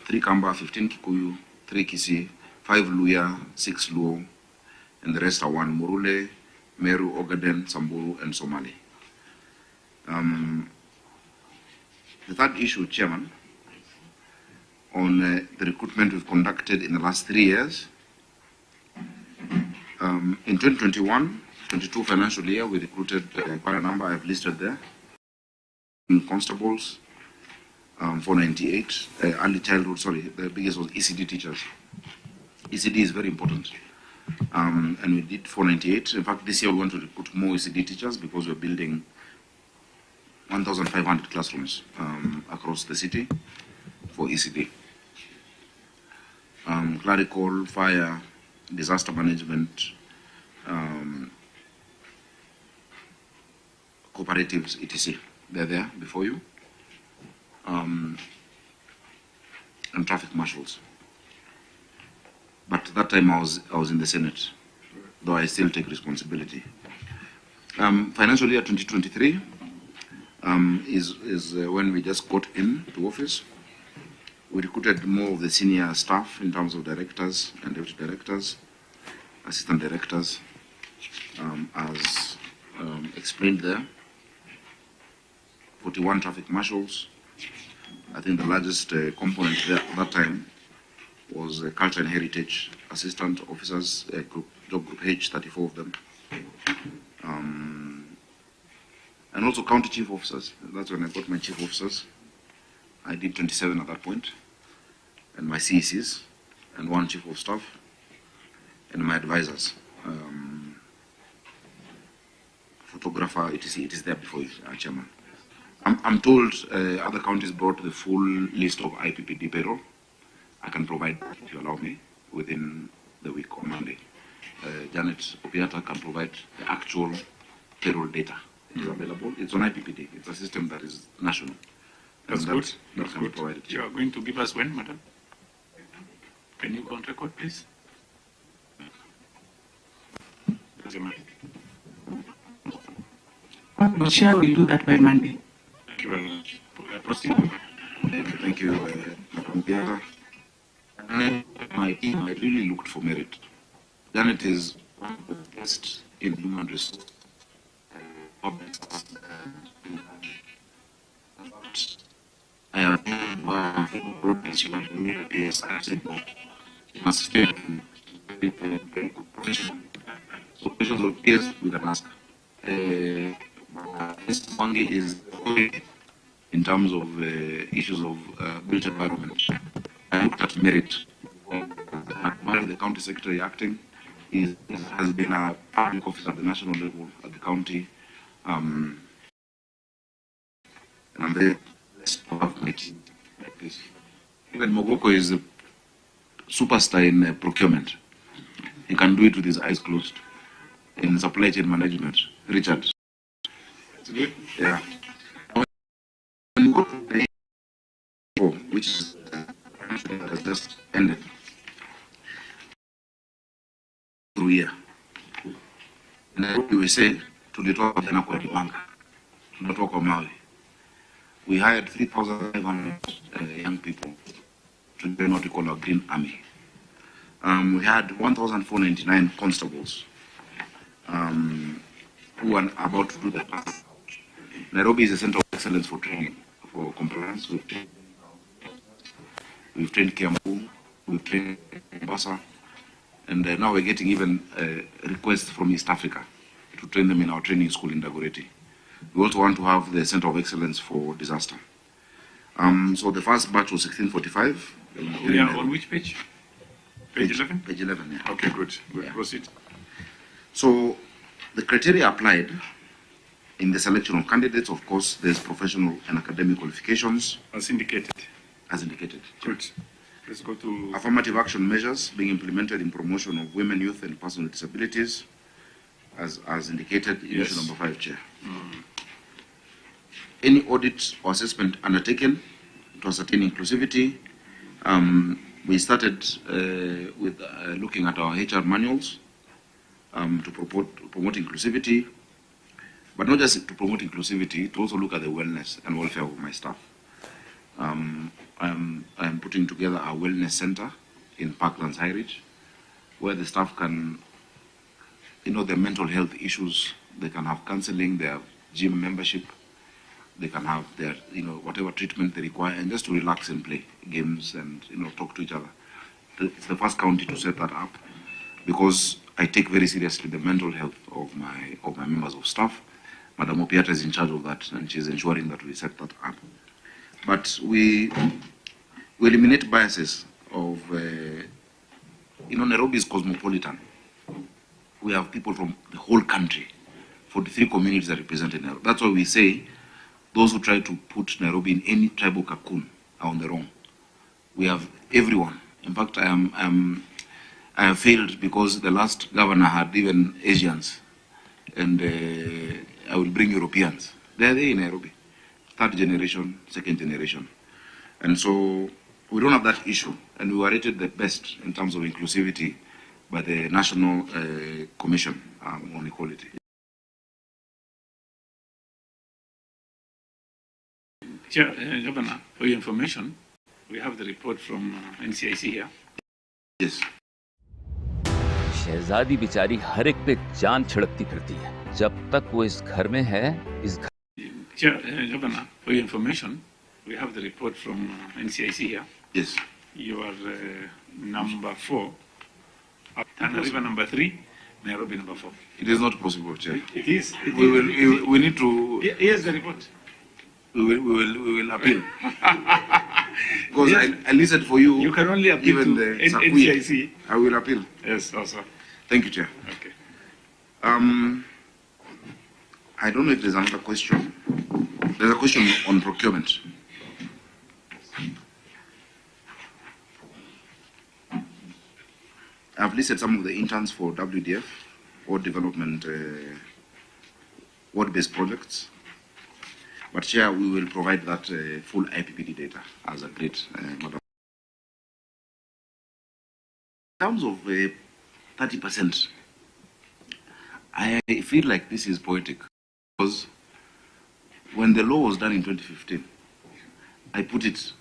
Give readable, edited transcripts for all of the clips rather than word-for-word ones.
3 Kamba, 15 Kikuyu, 3 Kisi, 5 Luya, 6 Luo, and the rest are 1 Murule, Meru, Ogaden, Samburu, and Somali. The third issue, Chairman, on the recruitment we've conducted in the last 3 years. In 2021-22 financial year, we recruited quite a number I've listed there. Constables, 498. Early childhood, sorry, the biggest was ECD teachers. ECD is very important. And we did 498. In fact, this year we want to recruit more ECD teachers because we're building 1,500 classrooms across the city for ECD. Clerical, fire, disaster management, cooperatives, etc. They're there before you. And traffic marshals. But at that time I was in the Senate, though I still take responsibility. Financial year 2023 is when we just got into office. We recruited more of the senior staff in terms of directors and deputy directors, assistant directors, as explained there. 41 traffic marshals. I think the largest component there at that time was culture and heritage assistant officers, job group H, 34 of them. And also county chief officers. That's when I got my chief officers. I did 27 at that point, and my CECs, and 1 chief of staff, and my advisors. Photographer, etc. It is there before you, Chairman. I'm told other counties brought the full list of IPPD payroll. I can provide, if you allow me, within the week on Monday. Janet Opiata can provide the actual payroll data. It is available. It's on IPPD. It's a system that is national. That's good. That can be provided. You are going to give us when, madam? Can you go on record, please? Chair will do that by Monday. Thank you very much. Proceed. Thank you, Madam Piata. My team, I really looked for merit. Janet is one of the best in human resources. I have been progress you want to meet as I said, you must stay very good professional. So questions of peers we can ask. This Wangi is in terms of issues of built environment. I looked at merit. The county secretary acting has been a public officer at the national level, at the county. And I'm very blessed to have my team like this. Even Mogoko is a superstar in procurement. He can do it with his eyes closed. In supply chain management, Richard. It's good. Yeah. When you go to the which is that has just ended through here. And we say to the top of the Nakwa Kipanga, to the top of Maui. We hired 3,500 young people to join what we call our Green Army. We had 1,499 constables who are about to do the pass. Nairobi is a center of excellence for training, for compliance. We've trained Kiambu, we've trained Mombasa, and now we're getting even requests from East Africa to train them in our training school in Dagoretti. We also want to have the center of excellence for disaster. So the first batch was 1645. We are on which page? Page 11? Page 11, yeah. Okay, good. Yeah. Proceed. So the criteria applied in the selection of candidates, of course, there's professional and academic qualifications. As indicated. As indicated. Good. Let's go to Affirmative action measures being implemented in promotion of women, youth, and persons with disabilities, as indicated in issue number 5, Chair. Any audit or assessment undertaken to ascertain inclusivity. We started with looking at our HR manuals to promote inclusivity, but not just to promote inclusivity, to also look at the wellness and welfare of my staff. I'm putting together a wellness center in Parklands High Ridge, where the staff can, their mental health issues, they can have counseling, they have gym membership, they can have their, whatever treatment they require, and just to relax and play games and, talk to each other. It's the first county to set that up, because I take very seriously the mental health of my members of staff. Madam Opiata is in charge of that, and she's ensuring that we set that up. But we eliminate biases of, Nairobi is cosmopolitan. We have people from the whole country. 43 communities are represented in Nairobi. That's why we say those who try to put Nairobi in any tribal cocoon are on their own. We have everyone. In fact, I have failed because the last governor had even Asians, and I will bring Europeans. They are there in Nairobi, third generation, second generation. And so we don't have that issue, and we were rated the best in terms of inclusivity by the National Commission on Equality. Chair, Governor, for your information, we have the report from NCIC here. Yes. शहजादी बेचारी हर एक पे जान छिड़कती फिरती है जब तक वो इस घर में है इस घर Chair, Governor, for your information, we have the report from NCIC here. Yes. You are number 4, Tana River number 3, Nairobi number 4. It is not possible, Chair. It is. We need to. Here's the report. We will appeal. Because yes. I listened for you. You can only appeal even to the NCIC. I will appeal. Yes, also. Thank you, Chair. Okay. I don't know if there's another question. There's a question on procurement. I've listed some of the interns for WDF, Ward Development, ward-based projects. But Chair, we will provide that full IPPD data as agreed, Madam. In terms of 30%, I feel like this is poetic, because when the law was done in 2015, I put it,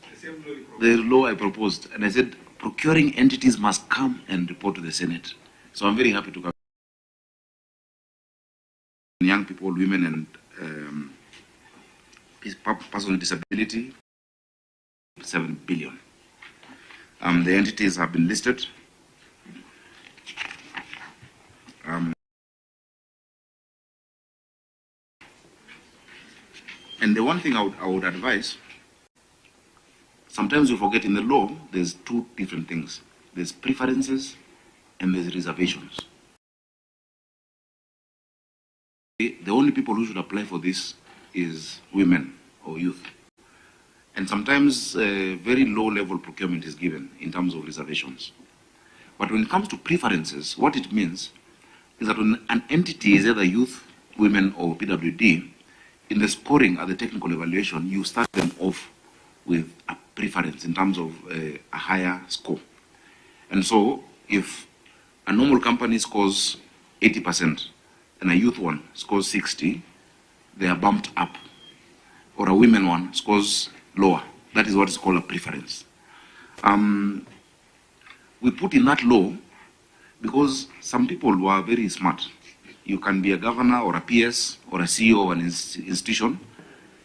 the law I proposed, and I said procuring entities must come and report to the Senate. So I'm very happy to come. Young people, women, and person with disability, 7 billion. The entities have been listed. And the one thing I would advise, sometimes you forget in the law, there's two different things. There's preferences and there's reservations. The only people who should apply for this is women or youth. And sometimes very low-level procurement is given in terms of reservations. But when it comes to preferences, what it means is that when an entity is either youth, women, or PWD, in the scoring at the technical evaluation, you start them off with a preference in terms of a higher score. And so if a normal company scores 80% and a youth one scores 60, they are bumped up. Or a women one scores lower. That is what is called a preference. We put in that law because some people were very smart. You can be a governor or a PS or a CEO of an institution,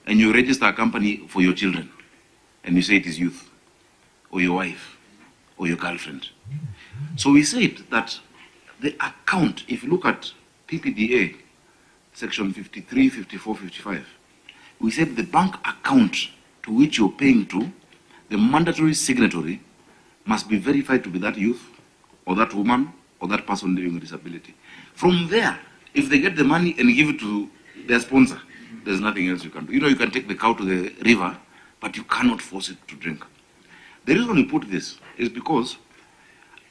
and you register a company for your children, and you say it is youth, or your wife, or your girlfriend. So we said that the account, if you look at PPDA, section 53, 54, 55, we said the bank account to which you're paying to, the mandatory signatory must be verified to be that youth, or that woman, or that person living with disability. From there, if they get the money and give it to their sponsor, there's nothing else you can do. You can take the cow to the river, but you cannot force it to drink. The reason we put this is because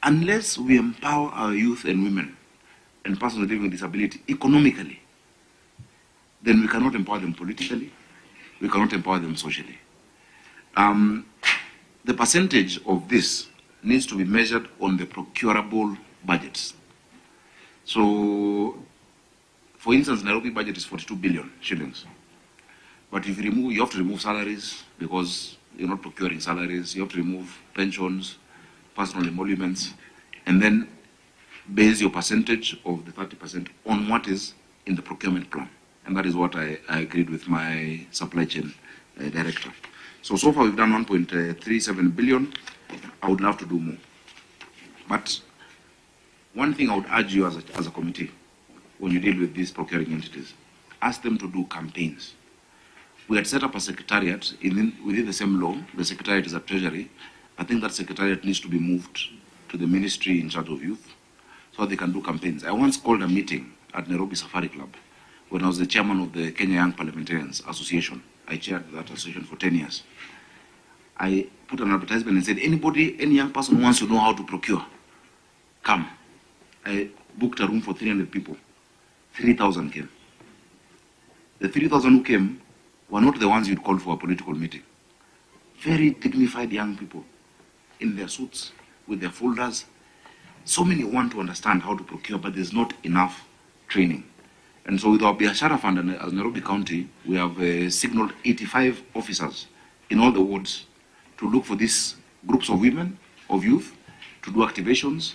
unless we empower our youth and women and persons living with disability economically, then we cannot empower them politically, we cannot empower them socially. The percentage of this needs to be measured on the procurable budgets. So, for instance, Nairobi budget is 42 billion shillings. But if you have to remove salaries because you're not procuring salaries. You have to remove pensions, personal emoluments, and then base your percentage of the 30% on what is in the procurement plan. And that is what I agreed with my supply chain director. So far we've done 1.37 billion. I would love to do more. But one thing I would urge you as a committee, when you deal with these procuring entities, ask them to do campaigns. We had set up a secretariat within the same law. The secretariat is at Treasury. I think that secretariat needs to be moved to the ministry in charge of youth so they can do campaigns. I once called a meeting at Nairobi Safari Club when I was the chairman of the Kenya Young Parliamentarians Association. I chaired that association for 10 years. I put an advertisement and said, any young person who wants to know how to procure, come. I booked a room for 300 people. 3,000 came. The 3,000 who came were not the ones you'd call for a political meeting. Very dignified young people in their suits with their folders. So many want to understand how to procure, but there's not enough training. And so with our Biashara Fund and as Nairobi County, we have signaled 85 officers in all the wards to look for these groups of women, of youth, to do activations,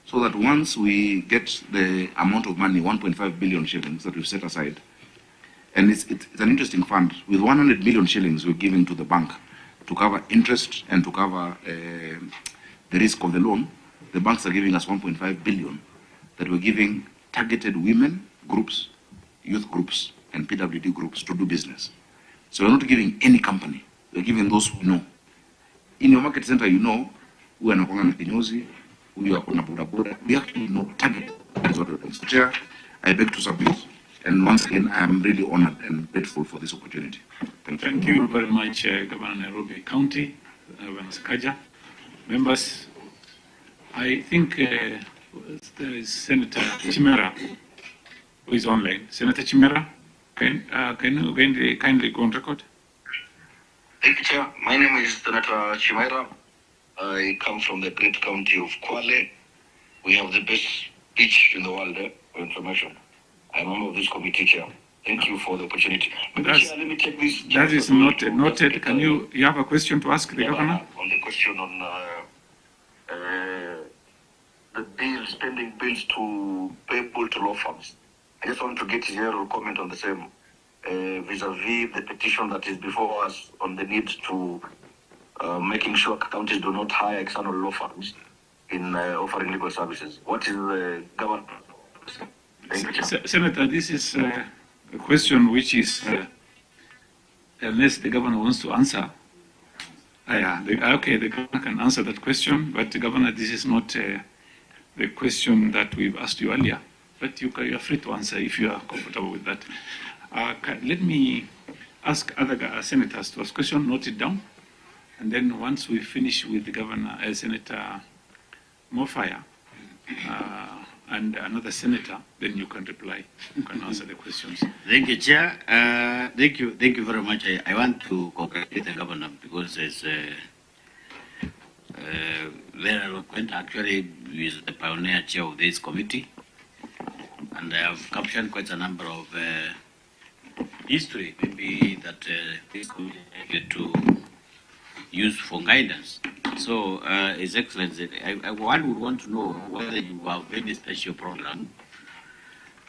so that once we get the amount of money, 1.5 billion shillings that we've set aside, and it's an interesting fund. With 100 million shillings we're giving to the bank to cover interest and to cover the risk of the loan. The banks are giving us 1.5 billion that we're giving targeted women groups, youth groups, and PWD groups to do business. So we're not giving any company. We're giving those who know. In your market center, you know, we are not going to kinyozi, we are on a boda. We actually know target. That is what we're doing. So, Chair, I beg to submit. And once again, I am really honored and grateful for this opportunity. Thank you. Thank you very much, Governor Nairobi County, Governor Sakaja. Members, I think there is Senator Chimera who is online. Senator Chimera, can you kindly go on record? Thank you, Chair. My name is Senator Chimera. I come from the great county of Kwale. We have the best beach in the world for information. I'm a member of this committee, Chair. Thank you for the opportunity. Chair, let me take this. That is noted. Can you have a question to ask the Governor? On the question on the bills, pending bills to payable to law firms. I just want to get his general comment on the same vis-a-vis the petition that is before us on the need to making sure counties do not hire external law firms in offering legal services. What is the government? Senator, this is a question which is, unless the governor wants to answer, the governor can answer that question, but the governor, this is not the question that we've asked you earlier, but you are free to answer if you are comfortable with that. Let me ask other senators to ask questions, note it down, and then once we finish with the governor, Senator Mofaya, and another senator, then you can reply, you can answer the questions. Thank you, Chair. Thank you very much. I want to congratulate the governor because it's very eloquent. Actually, he is the pioneer chair of this committee, and I have captured quite a number of history, maybe that this committee needed to use for guidance. So, His Excellency, one would want to know whether you have any special program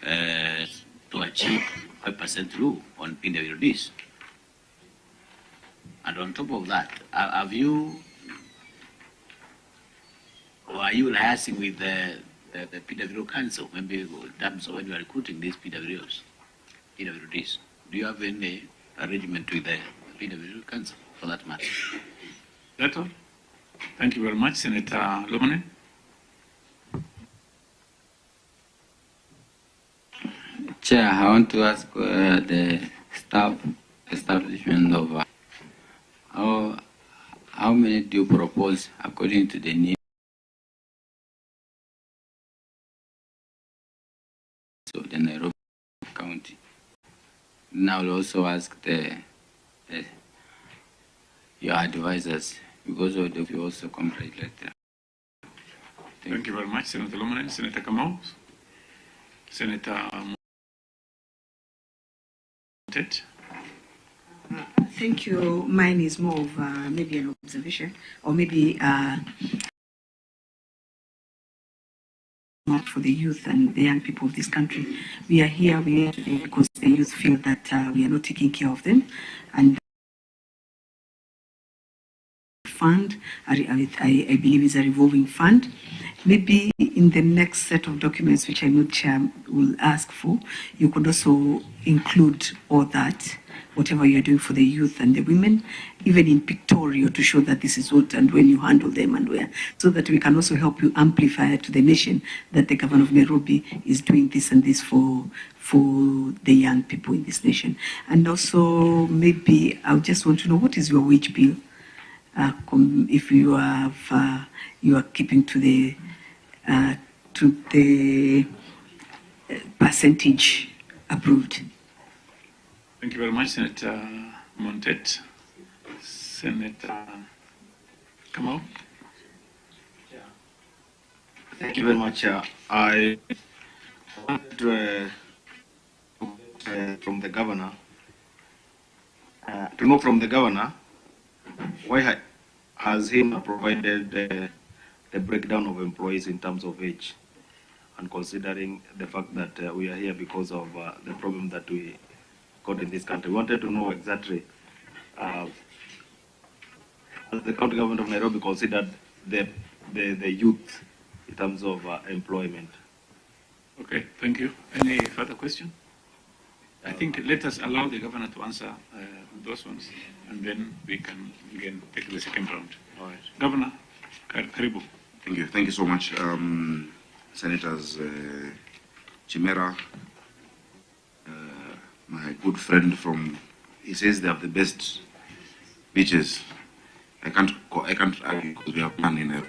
to achieve 5% rule on PWDs. And on top of that, have you, or are you liaising with the PWD Council, maybe in terms of when you are recruiting these PWDs? Do you have any arrangement with the PWD Council for that matter? That's all. Thank you very much, Senator Lomanen. Chair, I want to ask the staff establishment of how many do you propose according to the need of the Nairobi County? Now I'll also ask your advisors, because of the you also complete letter. Thank you very much, Senator Lomanen. Senator Kamau. Senator Tet. Thank you. Mine is more of maybe an observation, or maybe for the youth and the young people of this country. We are here today because the youth feel that we are not taking care of them, and fund, I believe is a revolving fund. Maybe in the next set of documents, which I know Chair will ask for, you could also include all that, whatever you're doing for the youth and the women, even in pictorial, to show that this is what and when you handle them and where, so that we can also help you amplify to the nation that the governor of Nairobi is doing this and this for the young people in this nation. And also, maybe I just want to know, what is your wage bill? If you have, you are keeping to the percentage approved. Thank you very much, Senator Montet. Senator Kamau. Thank you very much. I want to from the governor to know from the governor why has he not provided the breakdown of employees in terms of age, and considering the fact that we are here because of the problem that we got in this country. We wanted to know exactly has the county government of Nairobi considered the youth in terms of employment. Okay, thank you. Any further question? I think let us allow the governor to answer those ones, and then we can again take the second round. All right. Governor, karibu. Thank you. Thank you so much, Senators Chimera, my good friend from. He says they have the best beaches. I can't argue because we have one in it.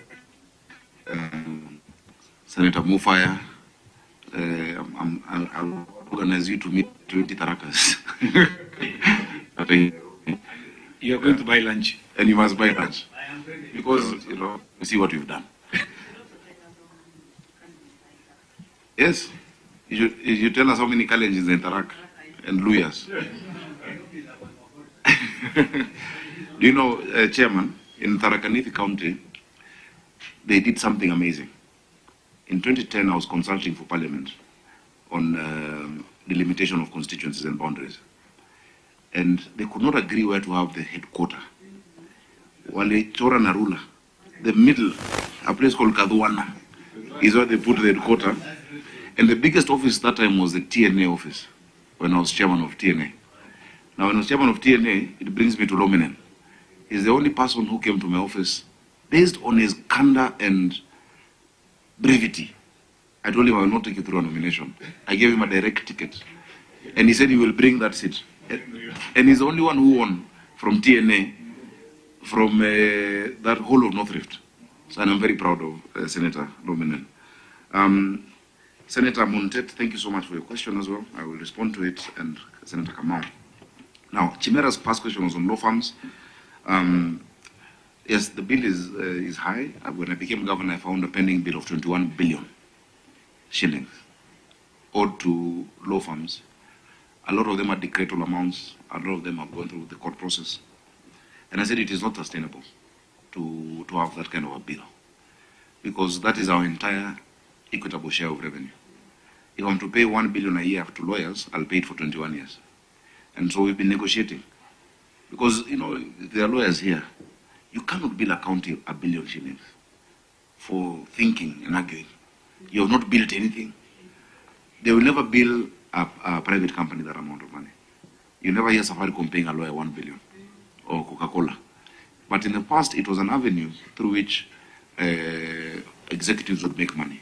Senator Mufaya, I'll organize you to meet 20 Tarakas. You are going to buy lunch. And you must buy lunch. Because, you know, you see what you've done. Yes? You should tell us how many challenges in Tarak and Luyas. Do you know, Chairman, in Tharaka-Nithi County, they did something amazing. In 2010, I was consulting for Parliament on the limitation of constituencies and boundaries. And they could not agree where to have the headquarter. Wale Chora Narula, the middle, a place called Kadhuana, is where they put the headquarter. And the biggest office that time was the TNA office, when I was chairman of TNA. Now, when I was chairman of TNA, it brings me to Lominen. He's the only person who came to my office based on his candor and brevity. I told him I will not take you through a nomination. I gave him a direct ticket. And he said he will bring that seat. And he's the only one who won from TNA, from that whole of North Rift. So I'm very proud of Senator Lominen. Senator Montet, thank you so much for your question as well. I will respond to it, and Senator Kamau. Now, Chimera's first question was on law firms. Yes, the bill is high. When I became governor, I found a pending bill of 21 billion shillings owed to law firms. A lot of them are decretable amounts. A lot of them have gone through the court process. And I said it is not sustainable to have that kind of a bill, because that is our entire equitable share of revenue. If I'm to pay 1 billion a year to lawyers, I'll pay it for 21 years. And so we've been negotiating. Because, you know, there are lawyers here. You cannot bill a county 1 billion shillings for thinking and arguing. You have not built anything. They will never bill a private company that amount of money. You never hear Safaricom paying a lawyer 1 billion or Coca-Cola. But in the past, it was an avenue through which executives would make money,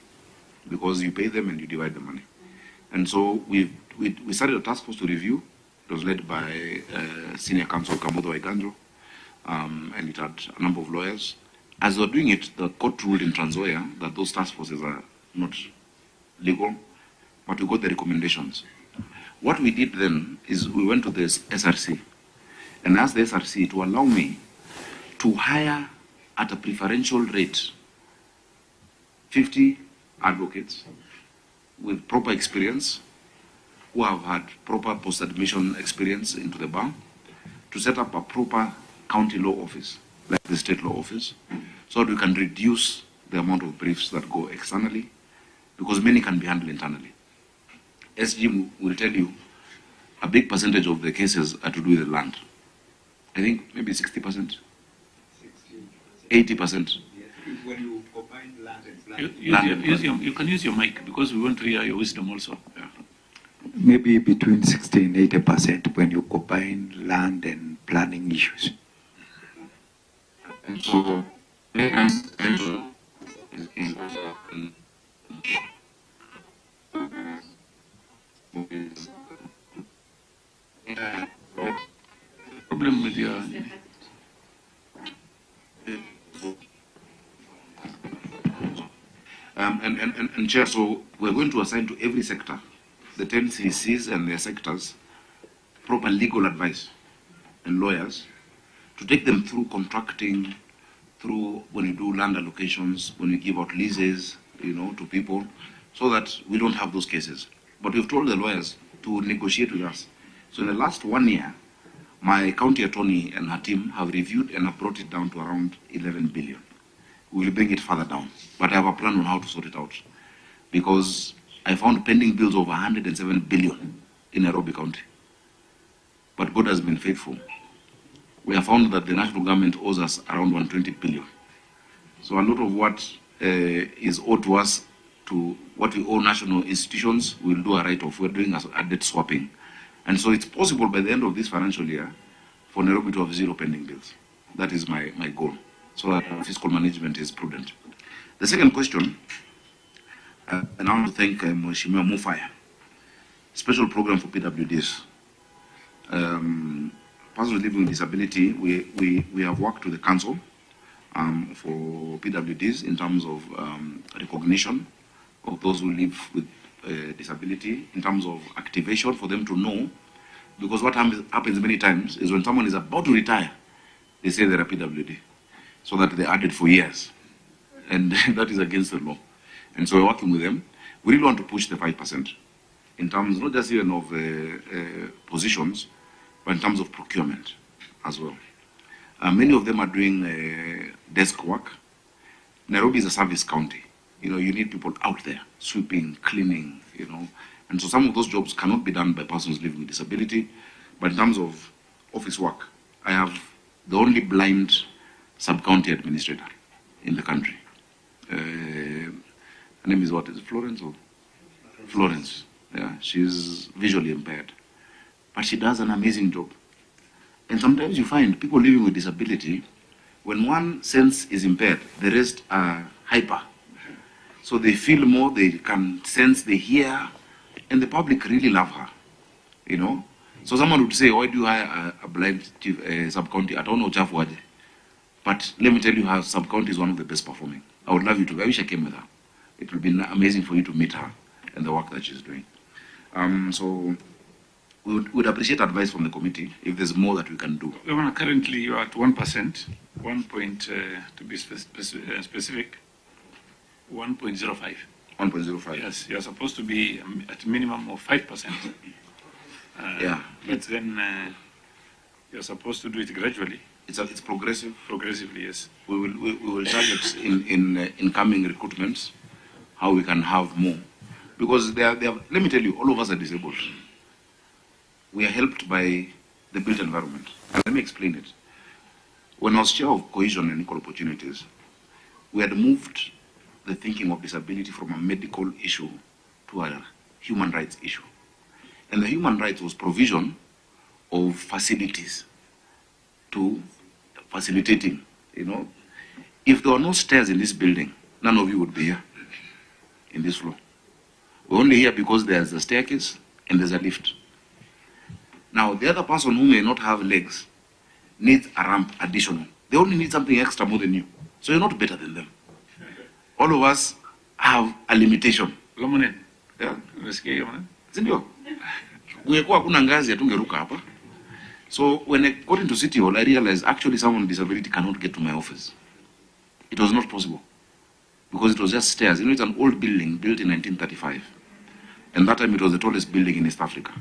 because you pay them and you divide the money. And so we started a task force to review. It was led by Senior Counsel Kamudo Waiganjo, and it had a number of lawyers. As we were doing it, the court ruled in Trans Nzoia that those task forces are not legal, but we got the recommendations. What we did then is we went to the SRC and asked the SRC to allow me to hire at a preferential rate 50 advocates with proper experience, who have had proper post-admission experience into the bar, to set up a proper county law office, like the state law office, so that we can reduce the amount of briefs that go externally, because many can be handled internally. SG will tell you a big percentage of the cases are to do with the land. I think maybe 60%, 80%. When you combine land and You can use your mic because we want to hear your wisdom also. Yeah. maybe between 60 and 80% when you combine land and planning issues. And so, problem with your and Chair, so we're going to assign to every sector, the 10 CCs and their sectors, proper legal advice and lawyers to take them through contracting, through when you do land allocations, when you give out leases, to people, so that we don't have those cases. But we've told the lawyers to negotiate with us. So in the last 1 year, my county attorney and her team have reviewed and have brought it down to around 11 billion. We will bring it further down, but I have a plan on how to sort it out. Because I found pending bills over 107 billion in Nairobi County. But God has been faithful. We have found that the national government owes us around 120 billion. So a lot of what is owed to us, to what we owe national institutions, we'll do a write-off. We're doing a debt swapping. And so it's possible by the end of this financial year for Nairobi to have 0 pending bills. That is my goal, so that fiscal management is prudent. The second question, and I want to thank Mheshimiwa Mufaya, special program for PWDs. Persons living with disability, we have worked with the council for PWDs in terms of recognition of those who live with disability, in terms of activation for them to know, because what happens many times is when someone is about to retire, they say they're a PWD, so that they added for years, and that is against the law. And so we're working with them. We really want to push the 5% in terms not just even of positions, but in terms of procurement as well. Many of them are doing desk work. Nairobi is a service county. You need people out there, sweeping, cleaning, And so some of those jobs cannot be done by persons living with disability. But in terms of office work, I have the only blind sub-county administrator in the country. Her name is what? Is it Florence or? Florence. Yeah, she's visually impaired. But she does an amazing job. And sometimes you find people living with disability, when one sense is impaired, the rest are hyper. So they feel more, they can sense, they hear, and the public really love her, So someone would say, why do you hire a blind sub-county? I don't know, Chafuaje. But let me tell you, her sub-county is one of the best performing. I would love you to, I wish I came with her. It would be amazing for you to meet her and the work that she's doing. So we would appreciate advice from the committee if there's more that we can do. Governor, currently you are at 1%, 1 point, to be specific, 1.05. 1.05. Yes, you are supposed to be at minimum of 5%. Yeah. But then you're supposed to do it gradually. It's progressive. Progressively, yes. We will target in incoming recruitments how we can have more, because they are. Let me tell you, all of us are disabled. We are helped by the built environment, and let me explain it. When I was chair of Cohesion and Equal Opportunities, we had moved the thinking of disability from a medical issue to a human rights issue. And the human rights was provision of facilities to facilitating, If there were no stairs in this building, none of you would be here in this floor. We're only here because there's a staircase and there's a lift. Now, the other person who may not have legs needs a ramp additional. They only need something extra more than you. So you're not better than them. All of us have a limitation. Yeah. Sindio? So when I got into City Hall, I realized actually someone with disability cannot get to my office. It was not possible because it was just stairs. It's an old building built in 1935. And that time it was the tallest building in East Africa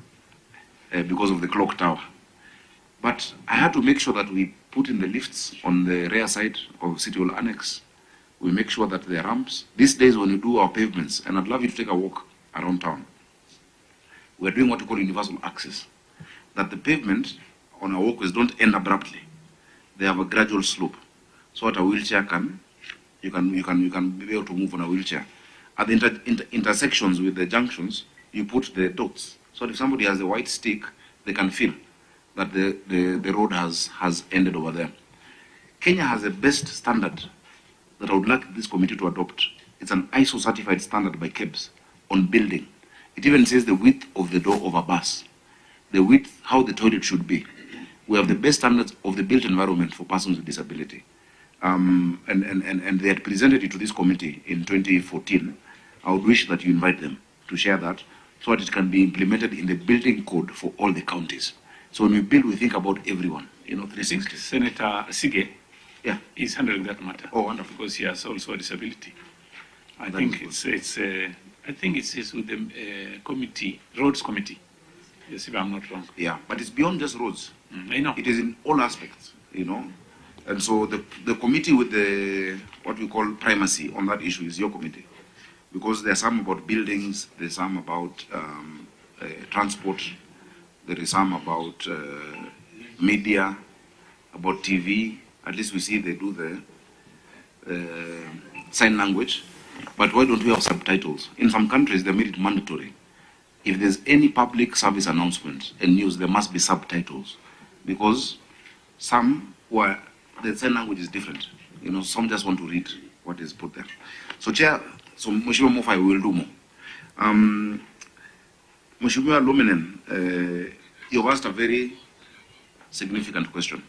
because of the clock tower. But I had to make sure that we put in the lifts on the rear side of City Hall Annex. We make sure that there are ramps. These days when we do our pavements, and I'd love you to take a walk around town, we're doing what we call universal access. That the pavement on our walkways don't end abruptly. They have a gradual slope. So that a wheelchair you can be able to move on a wheelchair. At the intersections with the junctions, you put the dots. So if somebody has a white stick, they can feel that the road has ended over there. Kenya has the best standard that I would like this committee to adopt. It's an ISO certified standard by KEBS on building. It even says the width of the door of a bus, the width, how the toilet should be. We have the best standards of the built environment for persons with disability. And they had presented it to this committee in 2014. I would wish that you invite them to share that so that it can be implemented in the building code for all the counties. So when we build, we think about everyone, 360. Senator Sige is handling that matter. Oh, wonderful. Because he has also a disability. I think it's with the committee, roads committee. Yes, if I'm not wrong. Yeah, but it's beyond just roads. I know. It is in all aspects, And so the committee with what we call primacy on that issue is your committee. Because there's some about buildings, there's some about transport, there is some about media, about TV. At least we see they do the sign language. But why don't we have subtitles? In some countries, they made it mandatory. If there's any public service announcement and news, there must be subtitles. Because some where the sign language is different. Some just want to read what is put there. So, Chair, Mheshimiwa Mofai will do more. Mheshimiwa Luminen, you've asked a very significant question.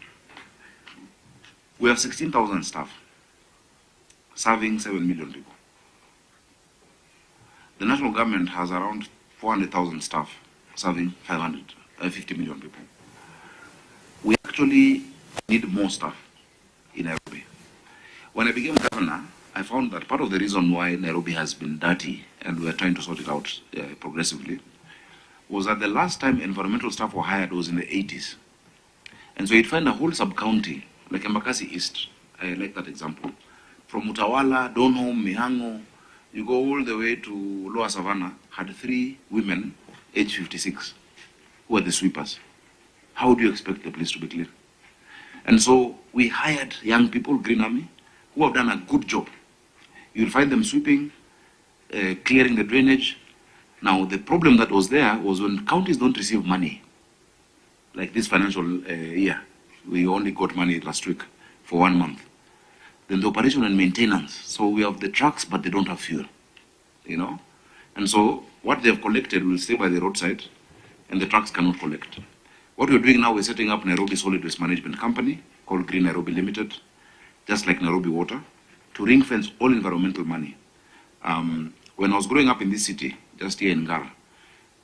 We have 16,000 staff serving 7 million people. The national government has around 400,000 staff serving 50 million people. We actually need more staff in Nairobi. When I became governor, I found that part of the reason why Nairobi has been dirty, and we're trying to sort it out progressively, was that the last time environmental staff were hired was in the 80s. And so you'd find a whole sub-county, like Embakasi East, I like that example, from Utawala, Donholm, Mihango, you go all the way to Lower Savannah, had 3 women, age 56, who are the sweepers. How do you expect the place to be clean? And so we hired young people, Green Army, who have done a good job. You'll find them sweeping, clearing the drainage. Now, the problem that was there was when counties don't receive money, like this financial year, we only got money last week for 1 month. Then the operation and maintenance. So we have the trucks, but they don't have fuel, And so what they have collected will stay by the roadside, and the trucks cannot collect. What we're doing now, we're setting up Nairobi Solid Waste Management Company called Green Nairobi Limited, just like Nairobi Water, to ring fence all environmental money. When I was growing up in this city, just here in Ngara,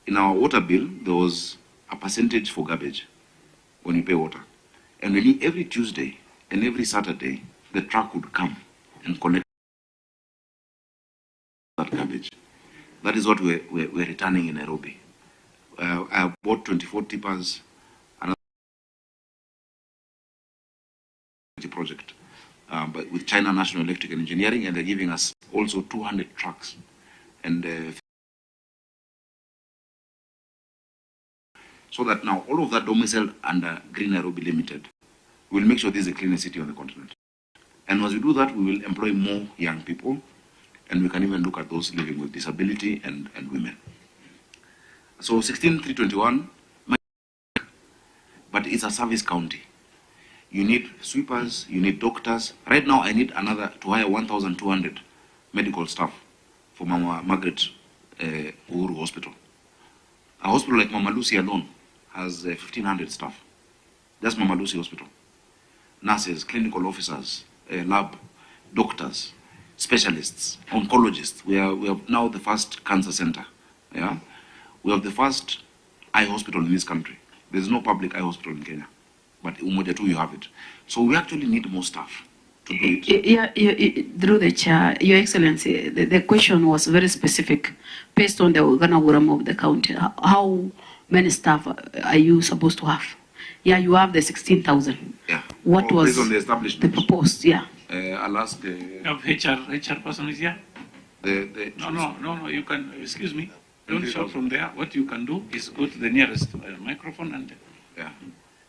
in our water bill, there was a percentage for garbage when you pay water. And we knew every Tuesday and every Saturday, the truck would come and collect that garbage. That is what we're returning in Nairobi. I bought 24 tippers, another project, but with China National Electric and Engineering, and they're giving us also 200 trucks. And so that now all of that domiciled under Green Nairobi Limited will make sure this is the cleanest city on the continent. And as we do that, we will employ more young people, and we can even look at those living with disability and women. So 16,321, but it's a service county. You need sweepers, you need doctors. Right now, I need to hire 1,200 medical staff for Mama Margaret Uhuru Hospital. A hospital like Mama Lucy alone has 1,500 staff. That's Mama Lucy Hospital. Nurses, clinical officers, lab, doctors, specialists, oncologists. We have now the first cancer center. Yeah, we have the first eye hospital in this country. There's no public eye hospital in Kenya, but Umoja too, you have it. So we actually need more staff to do it. Yeah, through the chair, Your Excellency, the question was very specific, based on the organogram of the county. How many staff are you supposed to have? Yeah, you have the 16,000. Yeah. What was based on the establishment? the proposed? Yeah. I'll ask. You have HR person is here? No, you can, excuse me, don't shout from there. What you can do is go to the nearest microphone and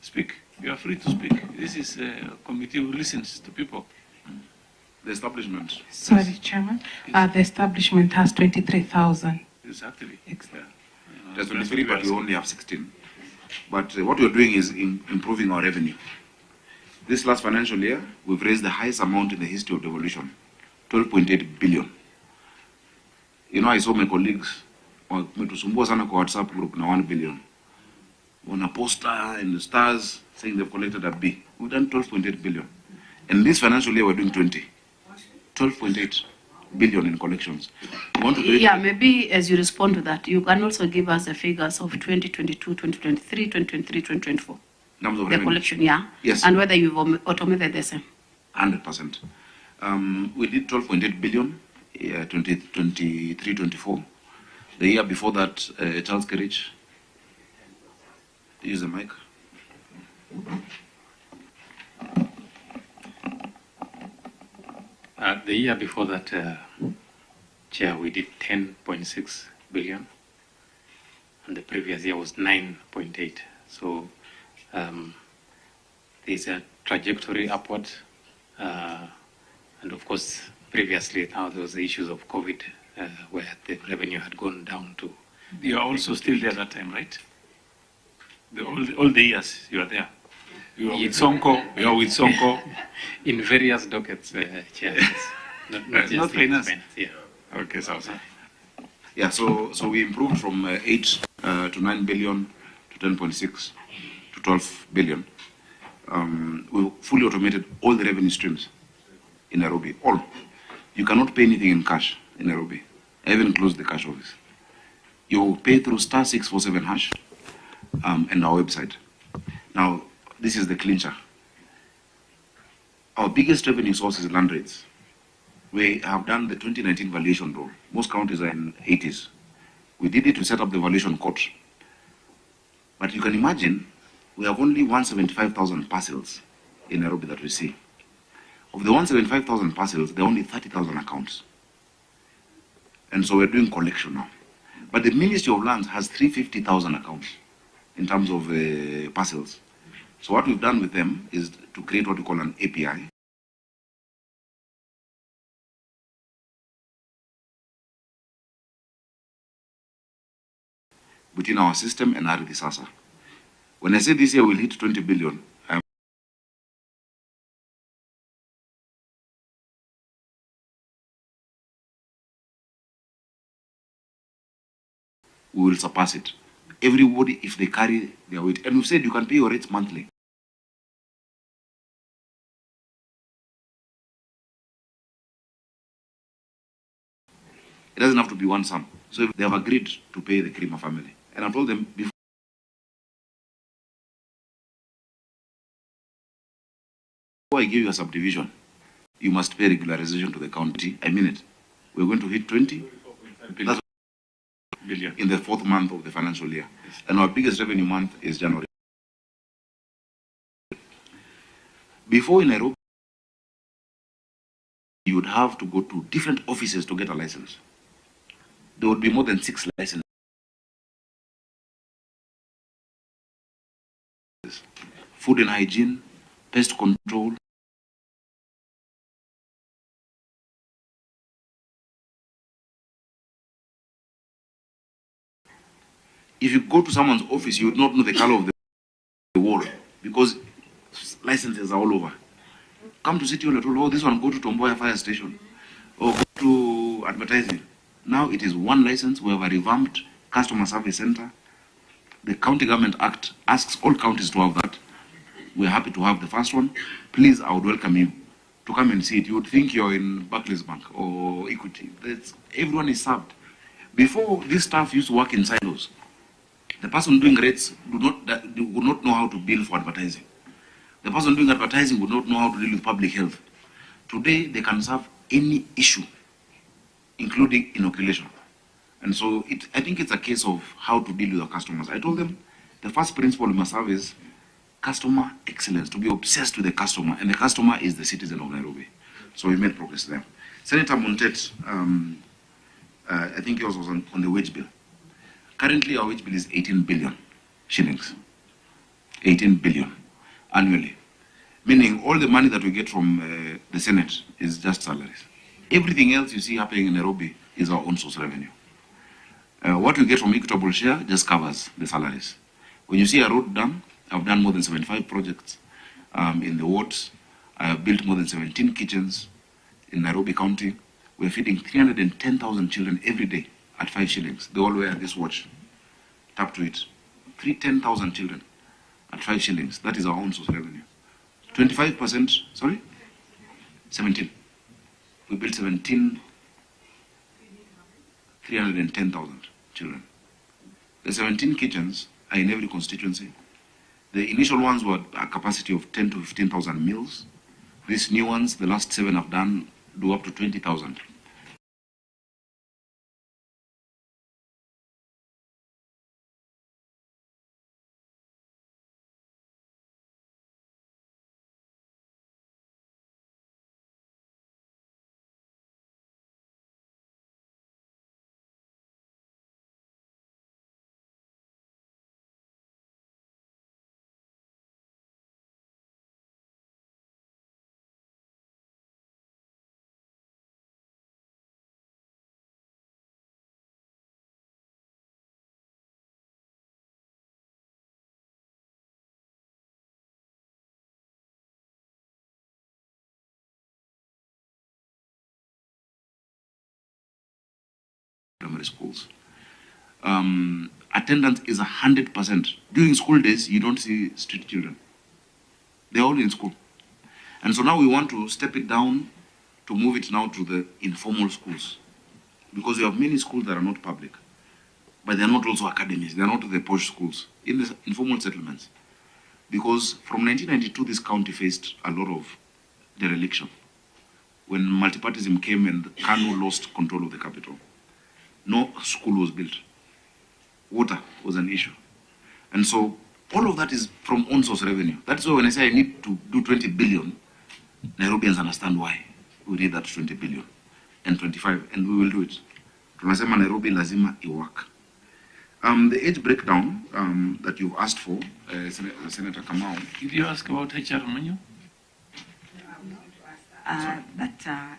speak. You are free to speak. This is a committee who listens to people. The establishment. Sorry, Chairman. The establishment has 23,000. Exactly. There's 23, but we only have 16. But what we're doing is improving our revenue. This last financial year, we've raised the highest amount in the history of devolution, 12.8 billion. You know, I saw my colleagues, wametusumbua sana kwa WhatsApp group na 1 billion. On a poster and the stars saying they've collected a B. We've done 12.8 billion. And this financial year, we're doing 12.8 billion in collections. We want to do Yeah, maybe as you respond to that, you can also give us the figures of 2022, 2023, 2023, 2024. Numbers of the revenue. collection, yeah? Yes. And whether you've automated the same. 100%. We did 12.8 billion, 2023, 24. The year before that, Charles Kerich, use the mic. The year before that, Chair, we did 10.6 billion, and the previous year was 9.8. So there's a trajectory upward, and of course, previously now there was the issues of COVID, where the revenue had gone down to. You are also still there that time, right? All the years you are there. You are with Sonko. You are with Sonko. In various dockets, Chair. Not just not finance. Yeah. Okay, so. Yeah, so we improved from 8 to 9 billion to 10.6 to 12 billion. We fully automated all the revenue streams in Nairobi. All. You cannot pay anything in cash in Nairobi. I even closed the cash office. You pay through *647# and our website. Now, this is the clincher. Our biggest revenue source is land rates. We have done the 2019 valuation rule. Most counties are in 80s. We did it to set up the valuation court. But you can imagine, we have only 175,000 parcels in Nairobi that we see. Of the 175,000 parcels, there are only 30,000 accounts. And so we're doing collection now. But the Ministry of Lands has 350,000 accounts in terms of parcels. So what we've done with them is to create what we call an API. Between our system and Ardhi Sasa. When I say this year we'll hit 20 billion, we will surpass it. Everybody, if they carry their weight, and we've said you can pay your rates monthly. It doesn't have to be one sum. So if they have agreed to pay the Krima family, and I told them before I give you a subdivision, you must pay regularization to the county. I mean it. We're going to hit 20 billion in the 4th month of the financial year. Yes. And our biggest revenue month is January. Before in Nairobi, you would have to go to different offices to get a license. There would be more than 6 licenses. Food and hygiene, pest control. If you go to someone's office, you would not know the color of the wall because licenses are all over. Come to City Hall, told, oh, this one, go to Tomboya Fire Station or go to advertising. Now it is one license. We have a revamped customer service center. The County Government Act asks all counties to have that. We're happy to have the first one. Please, I would welcome you to come and see it. You would think you're in Barclays Bank or Equity. Everyone is served. Before, this staff used to work in silos. The person doing rates would not know how to bill for advertising. The person doing advertising would not know how to deal with public health. Today, they can serve any issue, including inoculation. And so I think it's a case of how to deal with our customers. I told them the first principle we must have is customer excellence, to be obsessed with the customer, and the customer is the citizen of Nairobi. So we made progress there. Senator Montet, I think yours was on the wage bill. Currently, our wage bill is 18 billion shillings. 18 billion annually. Meaning all the money that we get from the Senate is just salaries. Everything else you see happening in Nairobi is our own source revenue. What we get from equitable share just covers the salaries. When you see a road done, I've done more than 75 projects in the wards. I have built more than 17 kitchens in Nairobi County. We're feeding 310,000 children every day at 5 shillings. They all wear this watch. Tap to it. 310,000 children at 5 shillings. That is our own source revenue. 25%, sorry? 17. We built 17, 310,000 children. The 17 kitchens are in every constituency. The initial ones were a capacity of 10 to 15,000 meals. These new ones, the last 7 I've done, do up to 20,000. Primary schools. Attendance is 100%. During school days, you don't see street children. They're all in school. And so now we want to step it down to move it now to the informal schools. Because we have many schools that are not public, but they're not also academies. They're not the posh schools, in the informal settlements. Because from 1992, this county faced a lot of dereliction. When multipartyism came and Kanu lost control of the capital, no school was built. Water was an issue. And so all of that is from own source revenue. That's why when I say I need to do 20 billion, Nairobians understand why we need that 20 billion and 25, and we will do it. Tunasema Nairobi lazima iwork. The age breakdown that you've asked for, Senator Kamau. Did you ask about HR manual?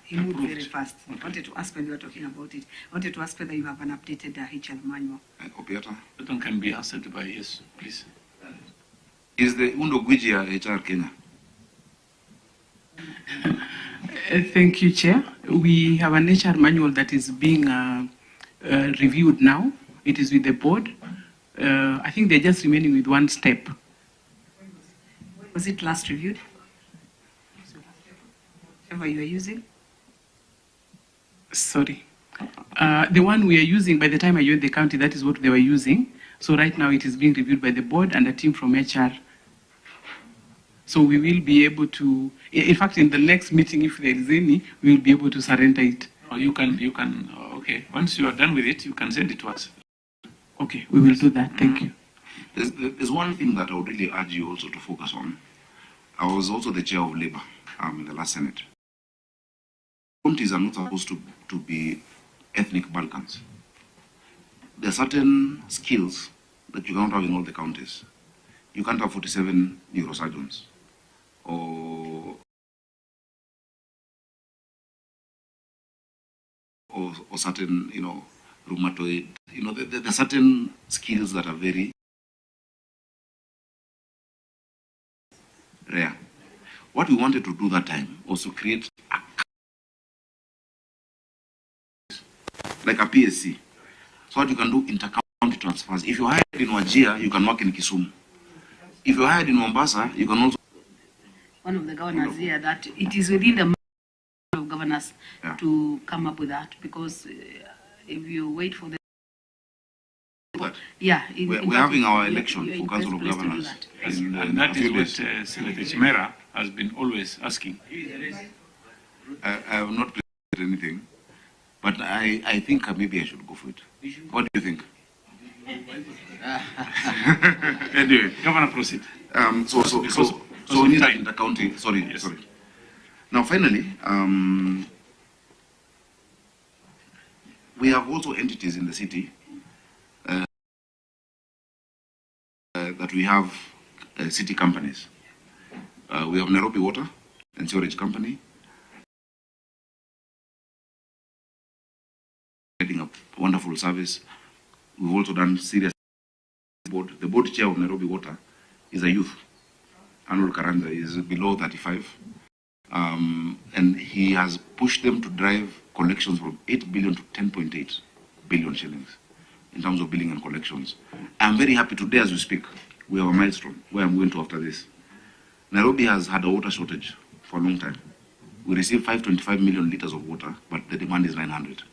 He moved very fast. I wanted to ask when you were talking about it. I wanted to ask whether you have an updated HR manual. Opiata? That one can be answered by yes, please. Is the Undo Gwiji HR Kenya? Thank you, Chair. We have an HR manual that is being reviewed now. It is with the board. I think they're just remaining with one step. Was it last reviewed? Whatever you are using? Sorry. The one we are using, by the time I joined the county, that is what they were using. So right now it is being reviewed by the board and a team from HR. So we will be able to, in fact, in the next meeting, if there is any, we will be able to surrender it. Oh, you can, okay. Once you are done with it, you can send it to us. Okay, we will do that. Thank you. There's one thing that I would really urge you also to focus on. I was also the chair of Labour in the last Senate. Counties are not supposed to be ethnic Balkans. There are certain skills that you can't have in all the counties. You can't have 47 neurosurgeons or certain, rheumatoid. There are certain skills that are very rare. What we wanted to do that time was to create like a PSC, so that you can do inter-county transfers. If you're hired in Wajir, you can work in Kisumu. If you're hired in Mombasa, you can also. One of the governors here that it is within the of governors to come up with that, because if you wait for the we're having our election for Council of Governors. And that is what Senator Chimera has been always asking. I have not presented anything, but I think maybe I should go for it. What do you think? Anyway, Governor, proceed. So we need that in the county. Sorry. Now, finally, we have also entities in the city that we have city companies. We have Nairobi Water and Sewerage Company, getting a wonderful service. We've also done serious board. The board chair of Nairobi Water is a youth. Anul Karanja is below 35. And he has pushed them to drive collections from 8 billion to 10.8 billion shillings in terms of billing and collections. I'm very happy today as we speak. We have a milestone where I'm going to after this. Nairobi has had a water shortage for a long time. We receive 525 million liters of water, but the demand is 900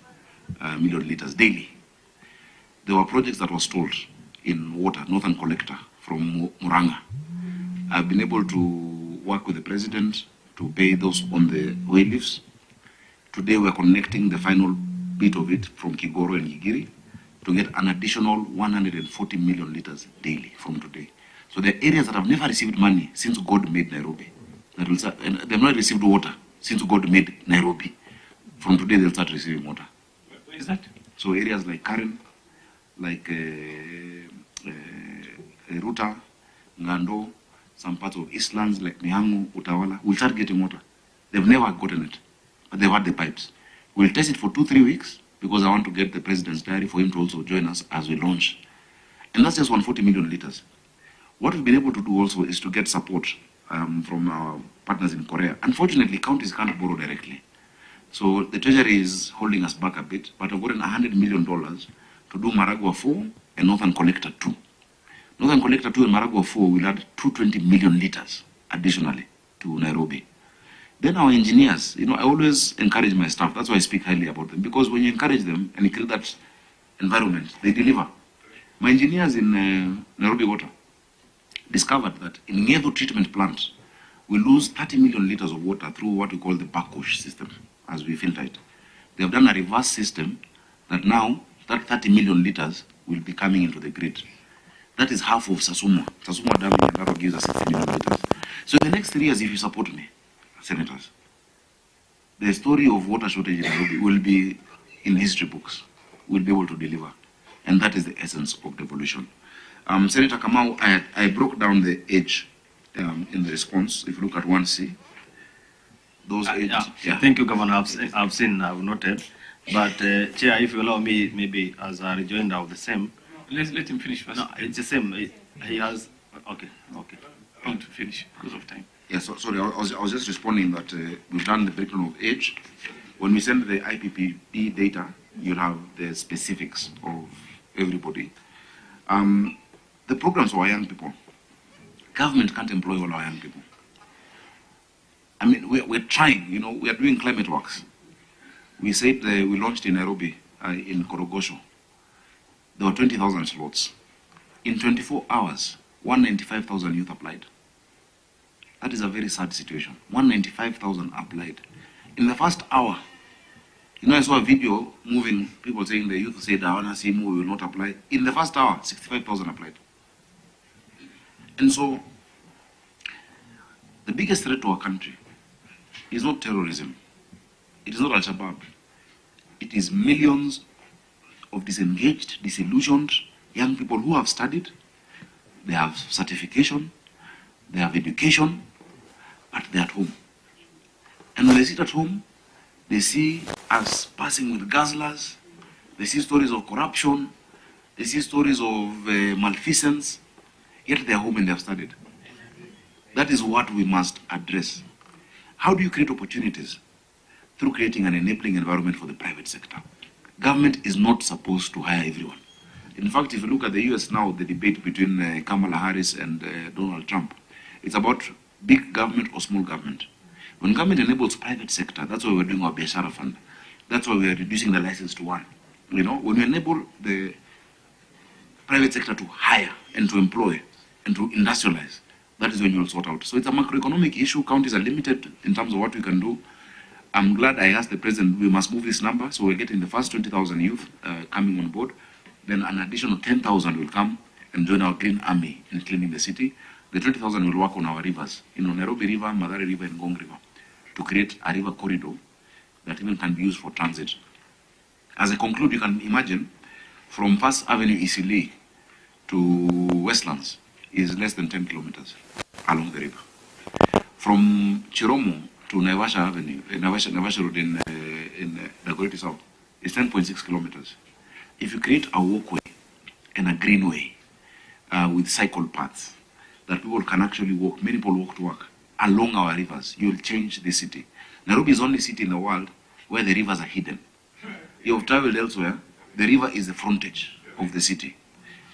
million liters daily. There were projects that were stalled in water, Northern Collector from Muranga. I've been able to work with the president to pay those on the way lifts. Today we're connecting the final bit of it from Kigoro and Gigiri to get an additional 140 million liters daily from today. So there are areas that have never received money since God made Nairobi. That will start, and they've not received water since God made Nairobi. From today they'll start receiving water. Where is that? So areas like Karen, like Ruta, Ngando, some parts of Eastlands like Mihangu, Utawala, will start getting water. They've never gotten it, but they've had the pipes. We'll test it for 2-3 weeks because I want to get the president's diary for him to also join us as we launch. And that's just 140 million liters. What we've been able to do also is to get support from our partners in Korea. Unfortunately, counties can't borrow directly. So the Treasury is holding us back a bit, but I've gotten $100 million to do Maragua 4 and Northern Collector 2. Northern Collector 2 and Maragua 4 will add 220 million liters additionally to Nairobi. Then our engineers, I always encourage my staff. That's why I speak highly about them. Because when you encourage them and you create that environment, they deliver. My engineers in Nairobi Water discovered that in Ngedo treatment plant, we lose 30 million liters of water through what we call the backwash system as we filter it. They have done a reverse system that now that 30 million liters will be coming into the grid. That is half of Sasumwa. Sasumwa Dam in Nairobi gives us 60 million liters. So in the next 3 years, if you support me, senators, the story of water shortage in Nairobi will be in history books. We'll be able to deliver. And that is the essence of devolution. Senator Kamau, I broke down the age in the response. If you look at 1C, those age. Yeah. Thank you, Governor. I've seen, I've noted. But, Chair, if you allow me, maybe as a rejoinder of the same. Let him finish first. No, it's the same. He has. Okay. I want to finish because of time. Yeah, sorry, I was just responding that we've done the breakdown of age. When we send the IPPB data, you'll have the specifics of everybody. The programs for our young people, government can't employ all our young people. I mean, we're trying, we are doing climate works. We said we launched in Nairobi, in Korogosho. There were 20,000 slots. In 24 hours, 195,000 youth applied. That is a very sad situation. 195,000 applied. In the first hour, I saw a video moving, people saying the youth said, I want to see more, we will not apply. In the first hour, 65,000 applied. And so, the biggest threat to our country is not terrorism. It is not Al-Shabaab. It is millions of disengaged, disillusioned young people who have studied, they have certification, they have education, but they're at home. And when they sit at home, they see us passing with guzzlers, they see stories of corruption, they see stories of malfeasance, yet they're home and they have studied. That is what we must address. How do you create opportunities? Through creating an enabling environment for the private sector. Government is not supposed to hire everyone. In fact, if you look at the US now, the debate between Kamala Harris and Donald Trump, it's about big government or small government. When government enables private sector, that's why we're doing our Biashara Fund. That's why we're reducing the license to 1. When we enable the private sector to hire and to employ and to industrialize, that is when you'll sort out. So it's a macroeconomic issue. Counties are limited in terms of what we can do. I'm glad I asked the president, we must move this number. So we're getting the first 20,000 youth coming on board. then an additional 10,000 will come and join our Green Army in cleaning the city. The 20,000 will work on our rivers, Nairobi River, Madare River, and Ngong River, to create a river corridor that even can be used for transit. As I conclude, you can imagine from First Avenue Eastleigh to Westlands is less than 10 kilometers along the river. From Chiromo to Naivasha Avenue, Naivasha Road in Dagoretti South is 10.6 kilometers. If you create a walkway and a greenway with cycle paths that people can actually walk, many people walk to work along our rivers, you'll change the city. Nairobi is the only city in the world where the rivers are hidden. You have traveled elsewhere, the river is the frontage of the city.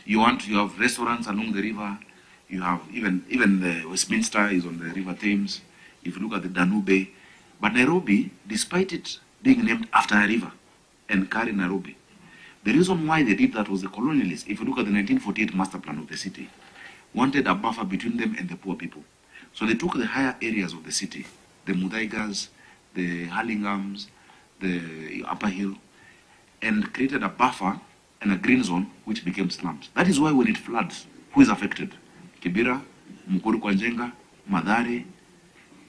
You have restaurants along the river, you have even the Westminster is on the River Thames, if you look at the Danube. But Nairobi, despite it being named after a river, and carry Nairobi, the reason why they did that was the colonialists. If you look at the 1948 master plan of the city, wanted a buffer between them and the poor people. So they took the higher areas of the city, the Mudaigas, the Hurlinghams, the Upper Hill, and created a buffer and a green zone which became slums. That is why when it floods, who is affected? Kibera, Mukuru Kwanjenga, Madare,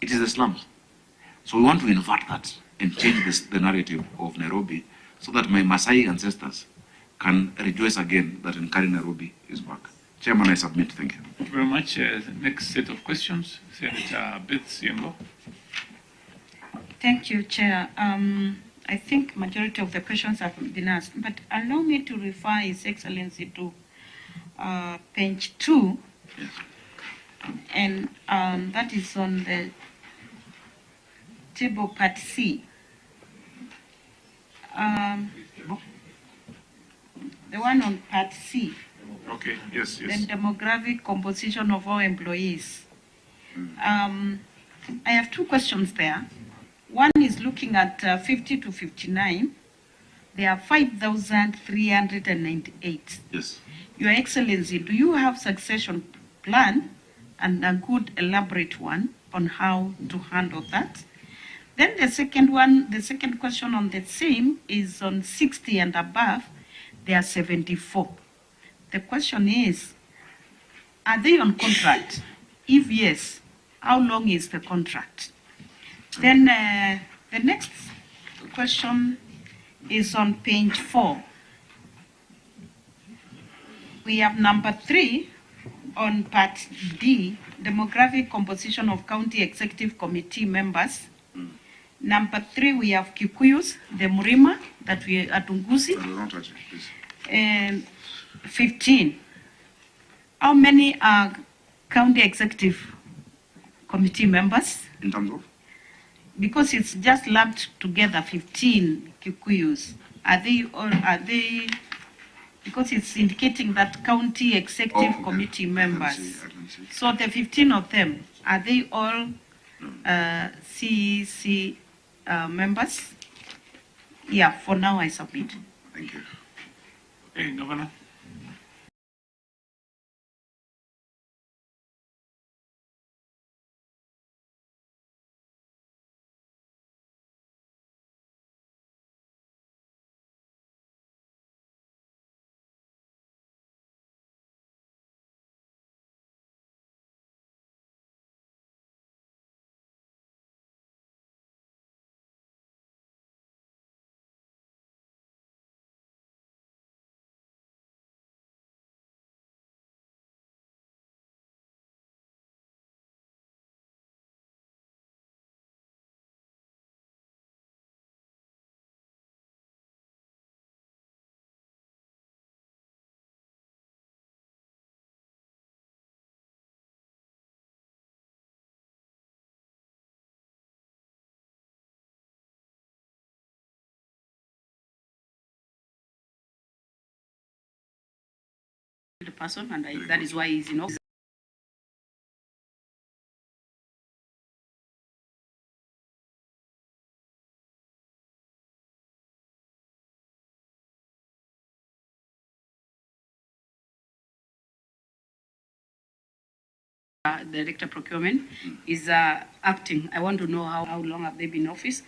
it is the slums. So we want to invert that and change the narrative of Nairobi so that my Maasai ancestors can rejoice again that Nkari Nairobi is back. Chairman, I submit. Thank you. Thank you very much. Next set of questions, Senator Beth Siengo. Thank you, Chair. I think majority of the questions have been asked, but allow me to refer His Excellency to page 2, yes. And that is on the table part C. The one on part C. Okay, yes. The demographic composition of our employees. I have two questions there. One is looking at 50 to 59. There are 5,398. Yes. Your Excellency, do you have succession plan and a good elaborate one on how to handle that? Then the second question on the same is on 60 and above, there are 74. The question is, are they on contract? If yes, how long is the contract? Then the next question is on page 4. We have number 3 on part D, demographic composition of county executive committee members. Number 3, we have Kikuyus, the Murima, that we are Tungusi. And 15. How many are county executive committee members? In terms of? Because it's just lumped together, 15 Kikuyus. Are they, because it's indicating that county executive committee members. I can see. So the 15 of them, are they all CEC members? Yeah, for now I submit. Thank you. Okay, Governor. The person, and that is why he's in office. Director procurement is acting. I want to know how long have they been in office,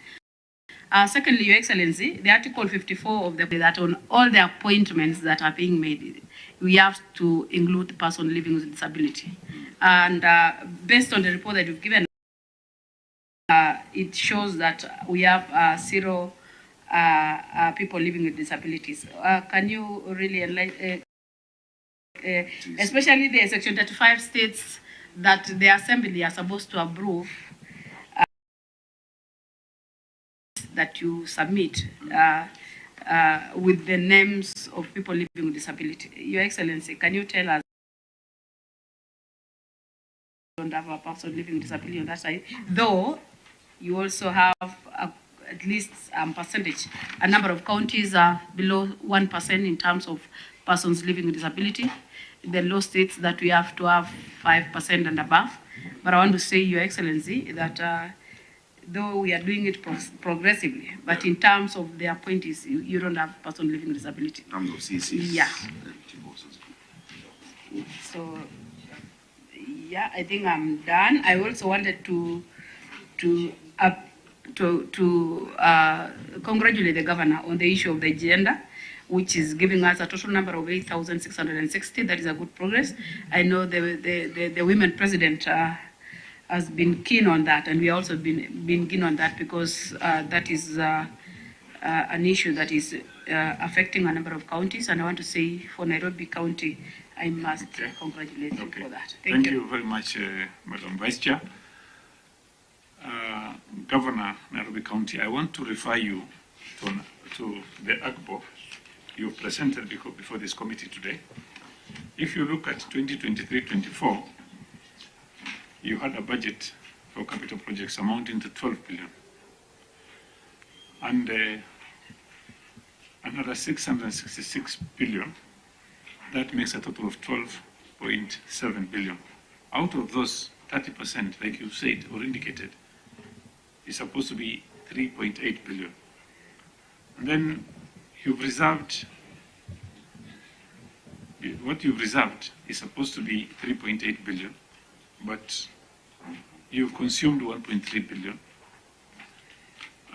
Secondly, Your Excellency, the Article 54 of the that on all the appointments that are being made, we have to include the person living with disability. And based on the report that you've given, it shows that we have 0 people living with disabilities. Can you really enlighten, especially the Section 35 states that the Assembly are supposed to approve that you submit with the names of people living with disability. Your Excellency, can you tell us? Don't have a person living with disability on that side, though you also have at least percentage. A number of counties are below 1% in terms of persons living with disability. The law states that we have to have 5% and above. But I want to say, Your Excellency, that though we are doing it progressively, but in terms of the appointees, you don't have person living with disability. In terms of CCs. Yeah. So, yeah, I think I'm done. I also wanted to congratulate the governor on the issue of the gender, which is giving us a total number of 8,660. That is a good progress. I know the women president has been keen on that, and we also been keen on that because that is an issue that is affecting a number of counties. And I want to say for Nairobi County, I must congratulate you for that. Thank you very much, Madam Vice Chair. Governor Nairobi County, I want to refer you to the AGBO you presented before this committee today. If you look at 2023-24, you had a budget for capital projects amounting to 12 billion. And another 666 billion, that makes a total of 12.7 billion. Out of those, 30%, like you said or indicated, is supposed to be 3.8 billion. And then you've reserved, what you've reserved is supposed to be 3.8 billion, but you've consumed 1.3 billion.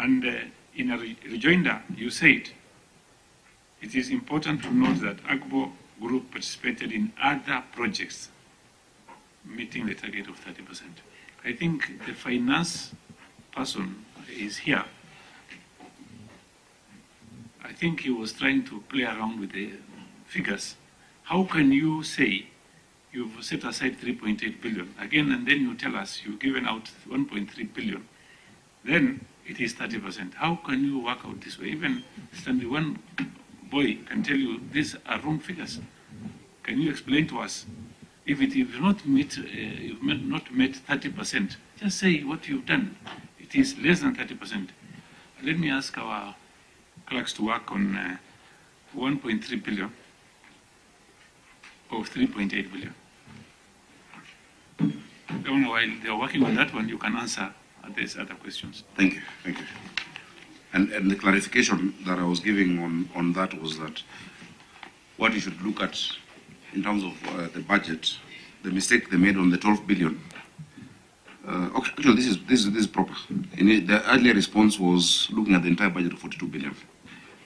And in a rejoinder, you said it is important to note that AGBO Group participated in other projects meeting the target of 30%. I think the finance person is here. I think he was trying to play around with the figures. How can you say you've set aside 3.8 billion again, and then you tell us you've given out 1.3 billion? Then it is 30%. How can you work out this way? Even Stanley, one boy can tell you these are wrong figures. Can you explain to us? If you've not met 30%, just say what you've done. It is less than 30%. Let me ask our clerks to work on 1.3 billion of 3.8 billion. Governor, while they are working on that one, you can answer these other questions. Thank you. Thank you. And the clarification that I was giving on that was that what you should look at in terms of the budget, the mistake they made on the 12 billion. Actually, this is proper. The earlier response was looking at the entire budget of 42 billion.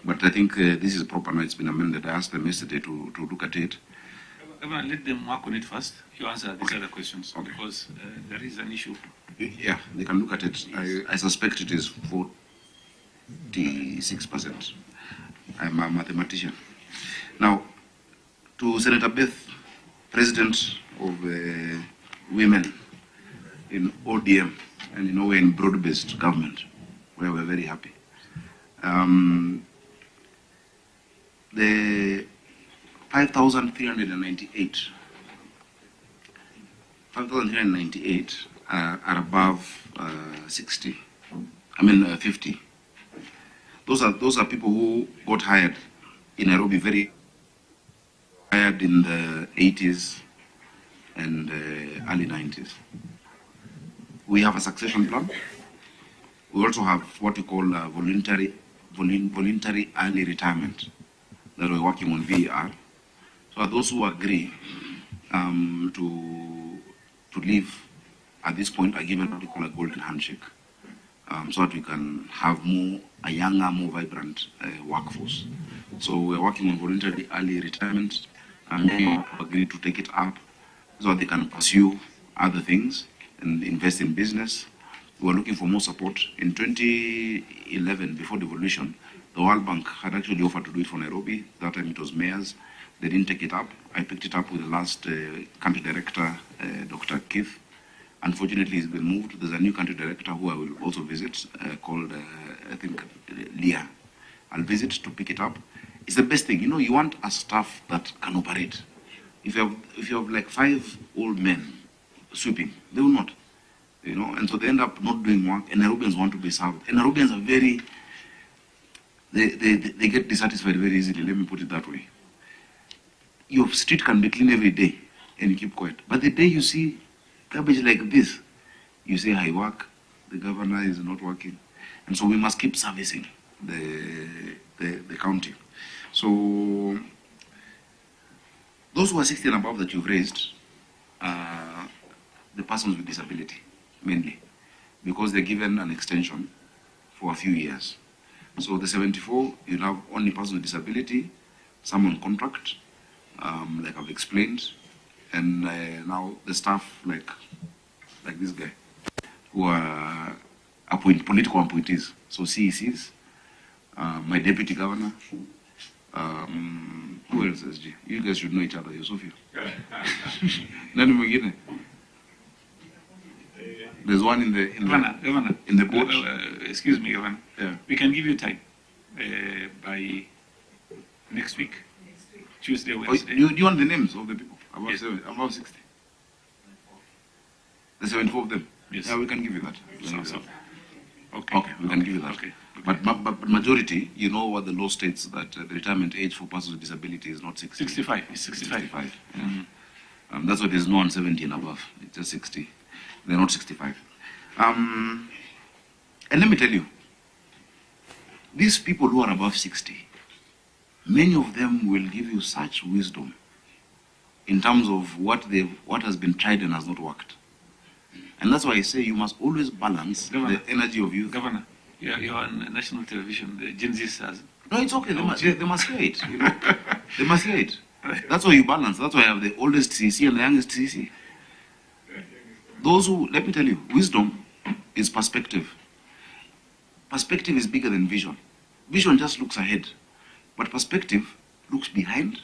But I think this is proper now. It's been amended. I asked them yesterday to look at it. Governor, let them work on it first. You answer these other questions because there is an issue. Yeah, they can look at it. I suspect it is 46%. I'm a mathematician. Now, to Senator Beth, President of Women in ODM, and in a way in broad-based government, where we're very happy. The 5,398 are above 60. 50. Those are people who got hired in Nairobi, very hired in the 80s and early 90s. We have a succession plan. We also have what we call voluntary early retirement that we're working on VER. So those who agree to leave at this point are given what we call a golden handshake. so that we can have a younger, more vibrant workforce. So we're working on voluntary early retirement, and we agreed to take it up so that they can pursue other things and invest in business. We were looking for more support. In 2011, before devolution, the World Bank had actually offered to do it for Nairobi. That time it was mayors. They didn't take it up. I picked it up with the last country director, Dr. Keith. Unfortunately, he's been moved. There's a new country director who I will also visit, called, I think, Leah. I'll visit to pick it up. It's the best thing. You know, you want a staff that can operate. If you have like 5 old men sweeping, they will not. You know, and so they end up not doing work, and Nairobians want to be served. And Nairobians are very, they get dissatisfied very easily, let me put it that way. Your street can be clean every day, and you keep quiet. But the day you see garbage like this, you say, I work, the governor is not working. And so we must keep servicing the county. So those who are 60 and above that you've raised are the persons with disability, mainly, because they're given an extension for a few years. So the 74, you have only persons with disability, some on contract, like I've explained, and now the staff like this guy, who are political appointees, so CECs, my deputy governor, who else, SG? You guys should know each other, Yusufia. Nani mwingine? There's one in the board. Excuse me, Governor. Yeah. We can give you time by next week, Tuesday, Wednesday. Do you want the names of the people? About Yes. above 60? The 74 of them? Yes. Yeah, we can give you that. Okay. Okay, we can give you that. Okay. But majority, you know what the law states, that the retirement age for persons with disability is not 60. 65. It's 65. 65. Yeah. That's why there's no one 70 and above. It's just 60. They're not 65. And let me tell you, these people who are above 60, many of them will give you such wisdom in terms of what has been tried and has not worked. And that's why I say you must always balance Governor, the energy of youth. Governor, you're on national television. The Gen Z says. No, it's okay. They must hear it. You know? They must hear it. That's why you balance. That's why I have the oldest CC and the youngest CC. Those who, let me tell you, wisdom is perspective. Perspective is bigger than vision. Vision just looks ahead. But perspective looks behind,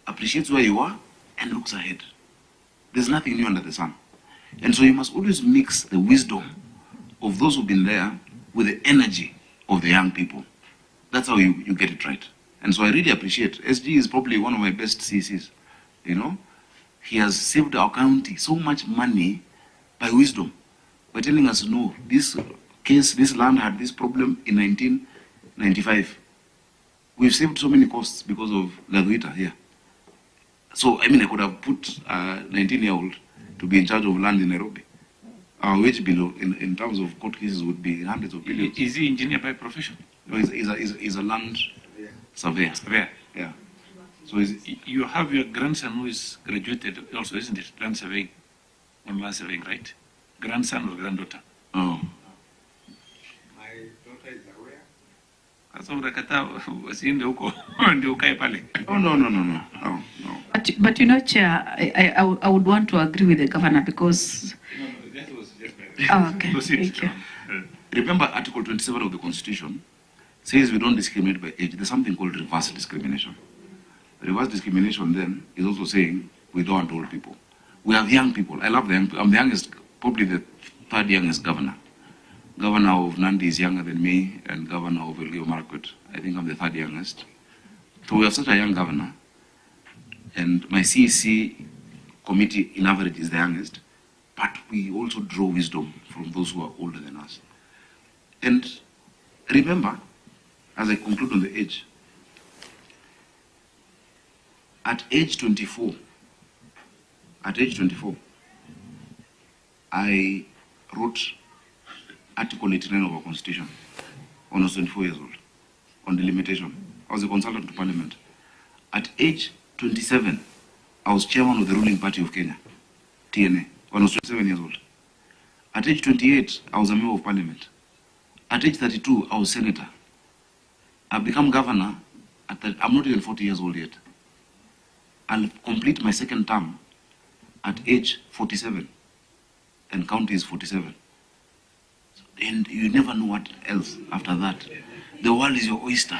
appreciates where you are, and looks ahead. There's nothing new under the sun. And so you must always mix the wisdom of those who've been there with the energy of the young people. That's how you get it right. And so I really appreciate, SG is probably one of my best CCs, you know. He has saved our county so much money by wisdom, by telling us, no, this land had this problem in 1995. We've saved so many costs because of Laguita here. So, I mean, I could have put a 19-year-old to be in charge of land in Nairobi. Our wage bill in terms of court cases would be hundreds of billions. Is he engineer by profession? No, he's a land surveyor. Surveyor. Yeah. So you have your grandson who is graduated also, isn't it? Land surveying. On land surveying, right? Grandson or granddaughter? Oh. My daughter is aware. Sasa unakataa wasiende huko ndio ukae pale. No. But you know, Chair, I would want to agree with the governor because. No, that was just okay. Thank you. Remember, Article 27 of the Constitution says we don't discriminate by age. There's something called reverse discrimination. Reverse discrimination then is also saying we don't want old people. We have young people. I love the young people. I'm the youngest, probably the 3rd youngest governor. Governor of Nandi is younger than me, and Governor of Elgeyo Marakwet. I think I'm the 3rd youngest. So we have such a young governor, and my CEC committee in average is the youngest, but we also draw wisdom from those who are older than us. And remember, as I conclude on the age, at age 24, I wrote Article 89 of our Constitution when I was 24 years old, on delimitation. I was a consultant to Parliament. At age 27, I was chairman of the ruling party of Kenya, TNA, when I was 27 years old. At age 28, I was a member of Parliament. At age 32, I was senator. I've become governor. I'm not even 40 years old yet. I'll complete my second term at age 47, and county is 47. And you never know what else after that. The world is your oyster.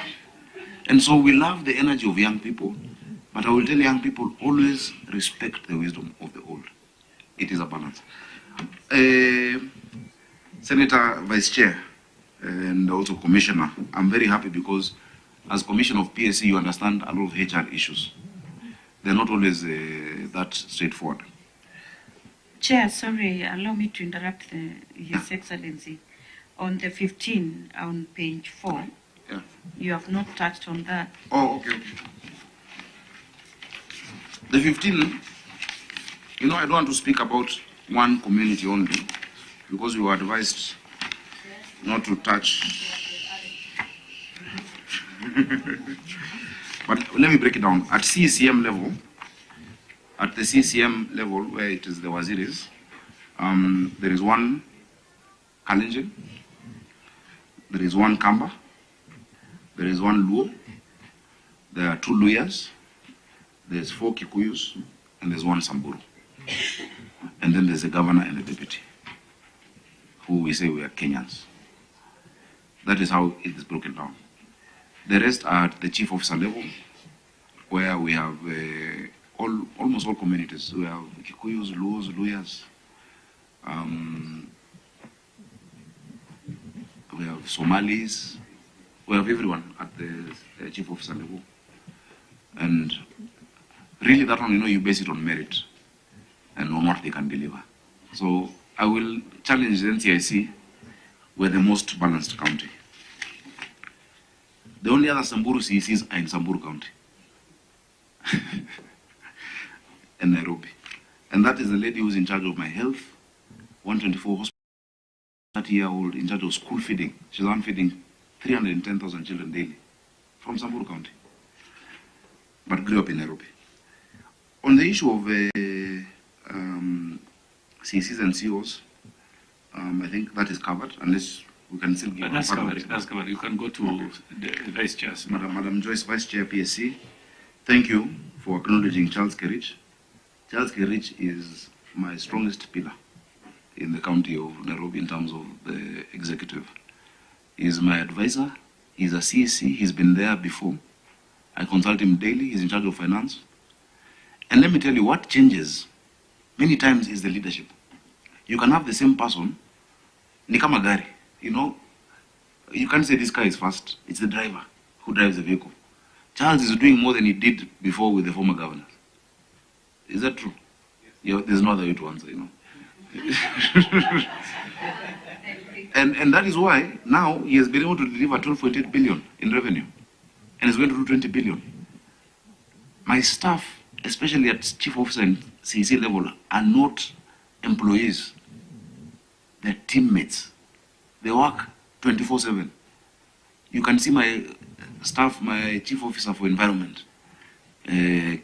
And so we love the energy of young people, but I will tell young people, always respect the wisdom of the old. It is a balance. Senator, Vice Chair, and also Commissioner, I'm very happy because as Commissioner of PSC, you understand a lot of HR issues. They're not always that straightforward. Chair, sorry, allow me to interrupt His Excellency. On the 15, on page 4, yeah. You have not touched on that. Oh, okay. The 15, I don't want to speak about one community only because we were advised not to touch. But let me break it down. At CCM level, at the CCM level where it is the Waziris, there is one Kalenjin, there is one Kamba, there is one Luo, there are 2 Luyas, there's 4 Kikuyus, and there's 1 Samburu. And then there's a governor and a deputy, who we say we are Kenyans. That is how it is broken down. The rest are at the chief officer level, where we have almost all communities. We have Kikuyus, Luos, Luyas, we have Somalis, we have everyone at the chief officer level. And really that one, you base it on merit and on what they can deliver. So I will challenge the NCIC. We're the most balanced county. The only other Samburu CECs are in Samburu County and Nairobi. And that is the lady who's in charge of my health, 124 hospital, 30-year-old in charge of school feeding. She's on feeding 310,000 children daily from Samburu County, but grew up in Nairobi. On the issue of CECs and COs, I think that is covered, unless we can still give. That's covered. You can go to the Vice Chair. Madam Joyce, Vice Chair PSC, thank you for acknowledging Charles Kerich. Charles Kerich is my strongest pillar in the county of Nairobi in terms of the executive. He is my advisor. He's a CEC. He's been there before. I consult him daily. He's in charge of finance. And let me tell you, what changes many times is the leadership. You can have the same person, ni kama gari, you can't say this car is fast. It's the driver who drives the vehicle. Charles is doing more than he did before with the former governors. Is that true? Yeah, there's no other way to answer, And that is why now he has been able to deliver 12.8 billion in revenue and is going to do 20 billion. My staff, especially at chief officer and CEC level, are not employees. They're teammates. They work 24/7. You can see my staff, my chief officer for environment,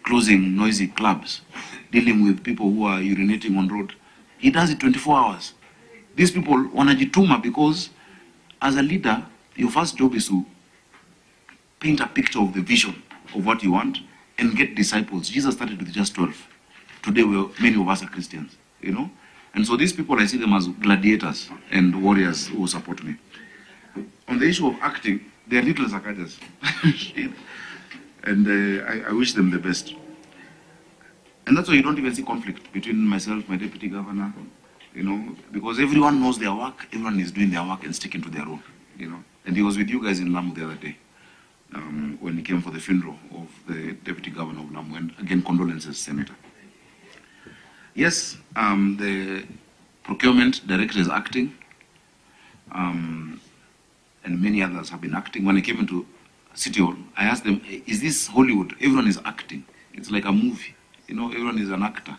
closing noisy clubs, dealing with people who are urinating on road. He does it 24 hours. These people wanajituma because as a leader, your first job is to paint a picture of the vision of what you want and get disciples. Jesus started with just 12. Today, many of us are Christians, And so these people, I see them as gladiators and warriors who support me. On the issue of acting, they are little Sakajas. And I wish them the best. And that's why you don't even see conflict between myself, my deputy governor, because everyone knows their work, everyone is doing their work and sticking to their role, And he was with you guys in Lamu the other day when he came for the funeral of the deputy governor of Lamu. And again, condolences, Senator. Yes, the procurement director is acting, and many others have been acting. When I came into City Hall, I asked them, is this Hollywood? Everyone is acting. It's like a movie. Everyone is an actor.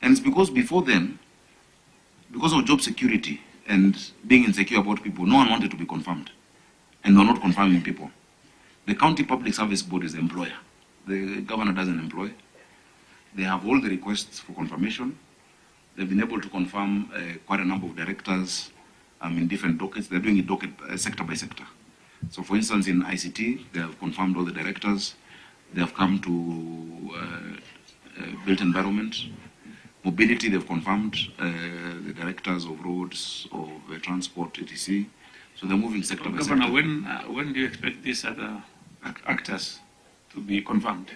And it's because before then, because of job security and being insecure about people, no one wanted to be confirmed. And they're not confirming people. The County Public Service Board is the employer. The governor doesn't employ. They have all the requests for confirmation. They've been able to confirm quite a number of directors in different dockets. They're doing it docket sector by sector. So, for instance, in ICT, they have confirmed all the directors. They have come to built environment. Mobility, they've confirmed the directors of roads, of transport, etc. So they're moving sector by sector. Governor, when do you expect these other actors to be confirmed?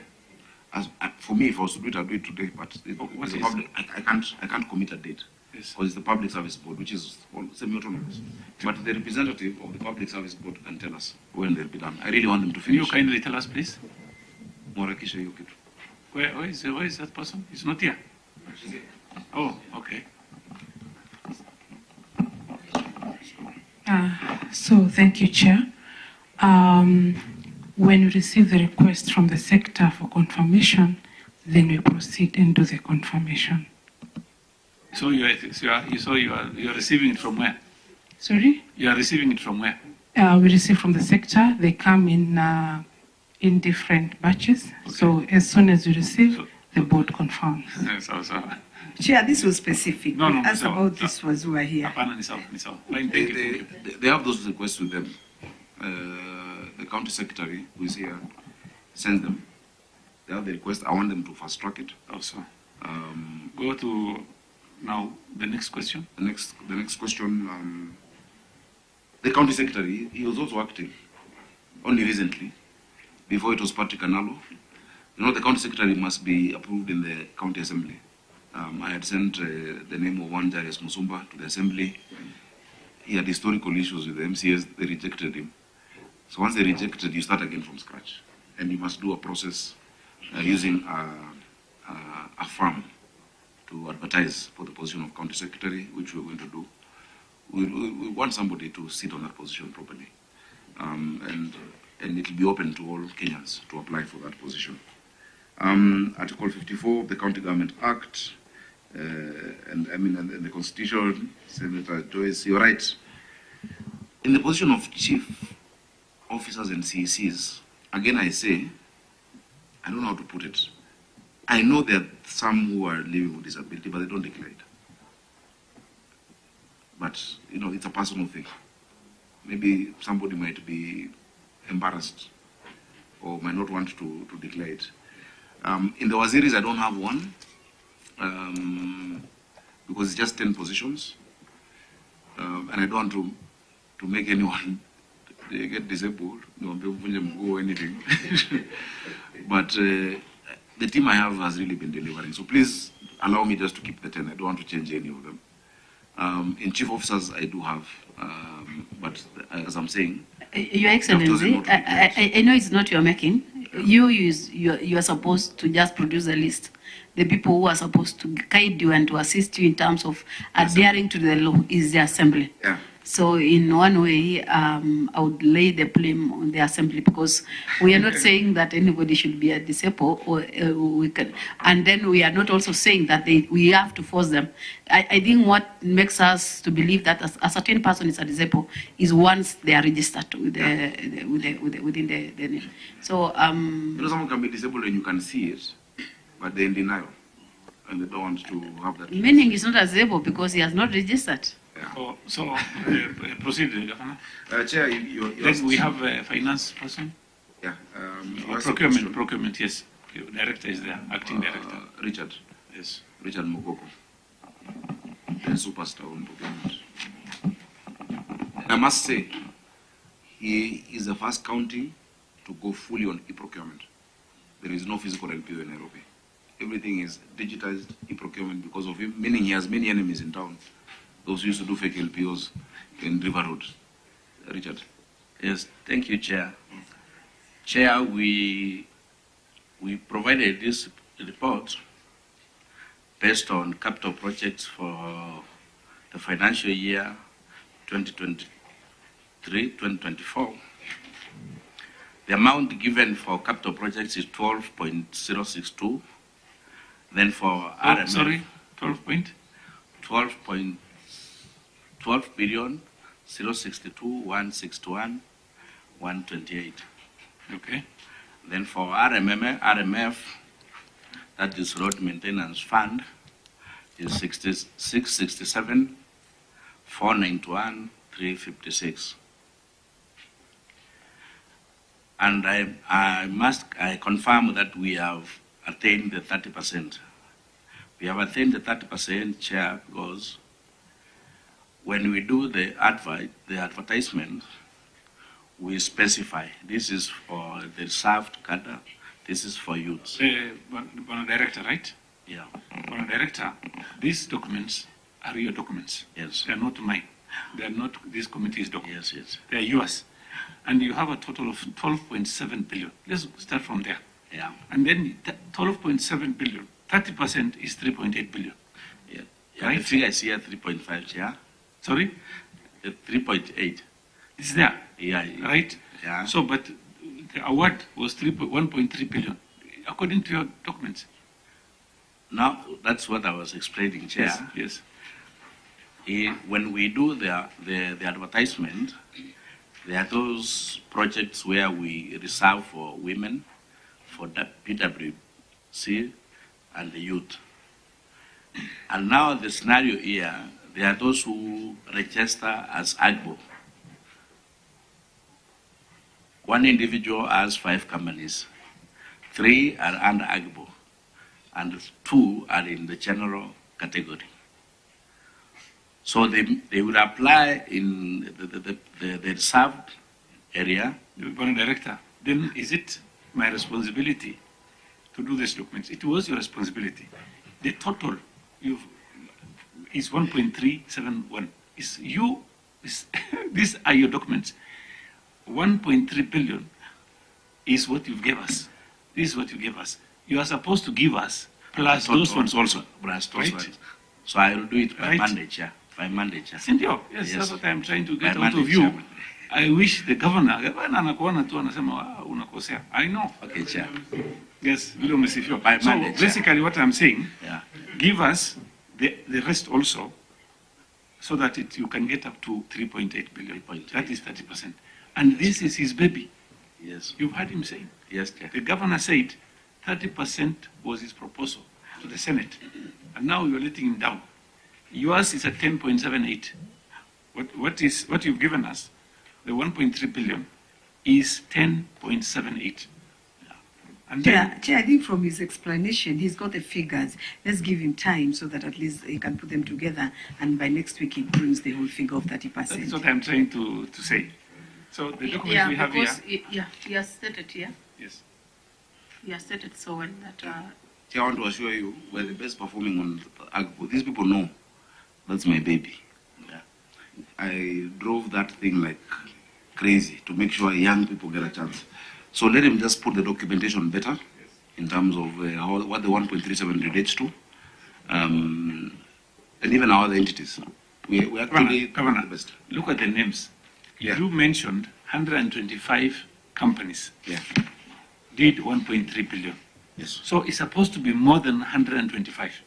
For me, if I was to do it, I'd do it today. But I can't commit a date. Yes. Because it's the Public Service Board, which is semi-autonomous. But the representative of the Public Service Board can tell us when they'll be done. I really want them to finish. Can you kindly tell us, please? Morakisha Yokitu. Where is that person? He's not here. Oh, okay. So thank you, Chair. When we receive the request from the sector for confirmation, then we proceed and do the confirmation. So you are receiving it from where? Sorry? You are receiving it from where? We receive from the sector. They come in different batches. Okay. So as soon as we receive, the board confirms. Chair, this was specific. No, we asked about this was who are here. They have those requests with them. The county secretary who is here sends them. They have the request. I want them to fast track it. Also, go to now the next question. The next question. The county secretary, he was also active only recently. Before it was Patrick Canalo. You know, the county secretary must be approved in the county assembly. I had sent the name of one Jarius Musumba to the assembly. He had historical issues with the MCS. They rejected him. So once they rejected, you start again from scratch. And you must do a process using a firm to advertise for the position of county secretary, which we're going to do. We want somebody to sit on that position properly. And it will be open to all Kenyans to apply for that position. Article 54 of the County Government Act, and the Constitution, Senator Joyce, you're right. In the position of chief officers and CECs, again I say, I don't know how to put it. I know there are some who are living with disability, but they don't declare it. But, you know, it's a personal thing. Maybe somebody might be embarrassed or might not want to declare it. In the Waziris, I don't have one because it's just 10 positions. And I don't want to make anyone get disabled or anything. But the team I have has really been delivering. So please allow me just to keep the 10. I don't want to change any of them. In chief officers, I do have, but as I'm saying, Your Excellency, I know it's not your making. You are supposed to just produce a list. The people who are supposed to guide you and to assist you in terms of adhering to the law is the assembly. Yeah. So in one way, I would lay the blame on the assembly because we are not saying that anybody should be a disabled, or we can, and then we are not also saying that we have to force them. I think what makes us to believe that a certain person is a disabled is once they are registered with within the name. So you know, someone can be disabled and you can see it, but they're in denial and they don't want to have that. Meaning he's not disabled because he has not registered. Yeah. So proceed, Governor. Chair, then we have a finance person. Yeah. Procurement. Yes. Your director is there, acting director. Richard. Yes. Richard Mogoko. The superstar on procurement. I must say, he is the first county to go fully on e-procurement. There is no physical LPO in Nairobi. Everything is digitized e-procurement because of him, meaning he has many enemies in town. Those who used to do fake LPOs in River Road. Richard. Yes, thank you, Chair. Chair, we provided this report based on capital projects for the financial year 2023-2024. The amount given for capital projects is 12.062. Then for RMF... Sorry, 12 billion 062 161 128. Okay. Then for RMF, that is Road Maintenance Fund, is 6667 491,356. And I confirm that we have attained the 30%. We have attained the 30%, Chair, because when we do the advertisement, we specify this is for the reserved cadre, this is for youths. Director, right? Yeah. Director, these documents are your documents. Yes. They are not mine. They are not this committee's documents. Yes, yes. They are yours. And you have a total of 12.7 billion. Let's start from there. Yeah. And then 12.7 billion, 30% is 3.8 billion. Yeah. Right? The figure is here 3.5, yeah? Sorry? 3.8. It's there. Yeah. Right? Yeah. So, but the award was 1.3 billion, according to your documents. Now, that's what I was explaining, Chair. Yes. When we do the advertisement, there are those projects where we reserve for women, for the PWC, and the youth. And now the scenario here, there are those who register as AGBO. One individual has 5 companies. 3 are under AGBO, and 2 are in the general category. So they will apply in the reserved area. Director, then is it my responsibility to do these documents? It was your responsibility. The total is 1.371. These are your documents. 1.3 billion is what you gave us. This is what you gave us. You are supposed to give us plus those ones also. Plus those Right? ones. So I will do it by Right. Monday, Chair. By Monday, Chair. Sindio? Yes, that's what I'm trying to get By out Monday, of you. Chairman. I wish the governor anakuona tu anasema unakosea. I know. Okay, Chair. Yes, vile umesifiwa. By So Monday, Chair. basically what I'm saying, Yeah. give us the rest also so that you can get up to 3.8 billion. That is 30%. And this is his baby. Yes. You've heard him saying. Yes, Chair. The governor said 30% was his proposal to the Senate. And now you're letting him down. Yours is at 10.78. What you've given us, the 1.3 billion, is 10.78. And then, Chair, I think from his explanation, he's got the figures. Let's give him time so that at least he can put them together, and by next week he brings the whole figure of 30%. that's what I'm trying to say. So the documents we have here. He has stated here. Yes. He has stated so well that. I want to assure you, we're the best performing on AGBO. These people know that's my baby. Yeah. I drove that thing like crazy to make sure young people get a chance. So let him just put the documentation better in terms of what the 1.37 relates to, and even our other entities. We actually Governor, the best. look at the names. Yeah. You mentioned 125 companies. Yeah. Did 1.3 billion. Yes. So it's supposed to be more than 125,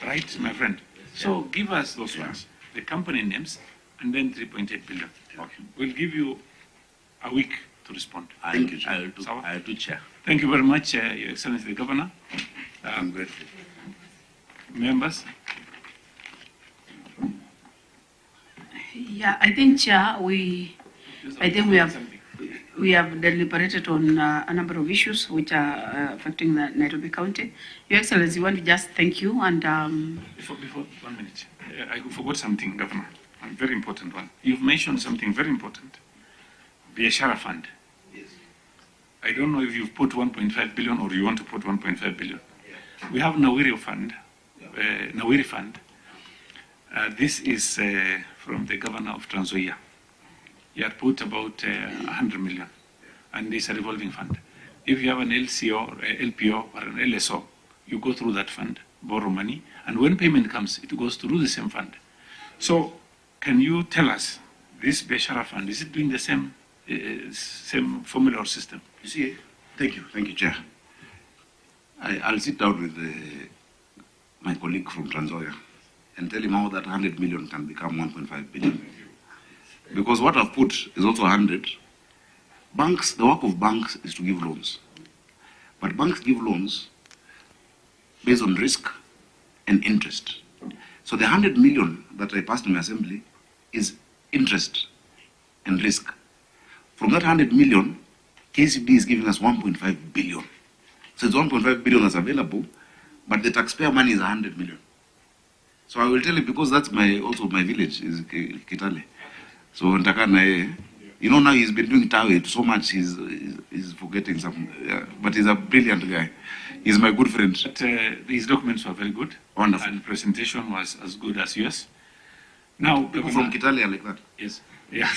right, my friend? So give us those ones, the company names, and then 3.8 billion. Okay. We'll give you a week to respond. Thank you, Chair. I'll do, Chair. Thank you very much, Your Excellency the Governor. I'm grateful. Members? Yeah, I think, Chair, we have deliberated on a number of issues which are affecting the Nairobi County. Your Excellency, I want to just thank you and. Before 1 minute, I forgot something, Governor. A very important one. You've mentioned something very important. The Biashara Fund. Yes. I don't know if you've put 1.5 billion or you want to put 1.5 billion. We have Nawiri Fund. Nawiri Fund. This is from the Governor of Trans Nzoia. He had put about 100 million, and it's a revolving fund. If you have an LCO, or LPO, or an LSO, you go through that fund, borrow money, and when payment comes, it goes through the same fund. So, can you tell us, this Biashara Fund, is it doing the same formula or system? You see, thank you, Chair. I'll sit down with my colleague from Trans Nzoia and tell him how that 100 million can become 1.5 billion. Because what I've put is also 100. Banks, the work of banks is to give loans. But banks give loans based on risk and interest. So the 100 million that I passed in my assembly is interest and risk. From that 100 million, KCB is giving us 1.5 billion. So it's 1.5 billion that's available, but the taxpayer money is 100 million. So I will tell you, because that's also my village is Kitale. So Ntakana, you know, now he's been doing Tawe so much, he's forgetting something. Yeah, but he's a brilliant guy. He's my good friend. But these documents were very good. Wonderful. And the presentation was as good as yours. Now, people from Kitale are like that. Yes. Yeah.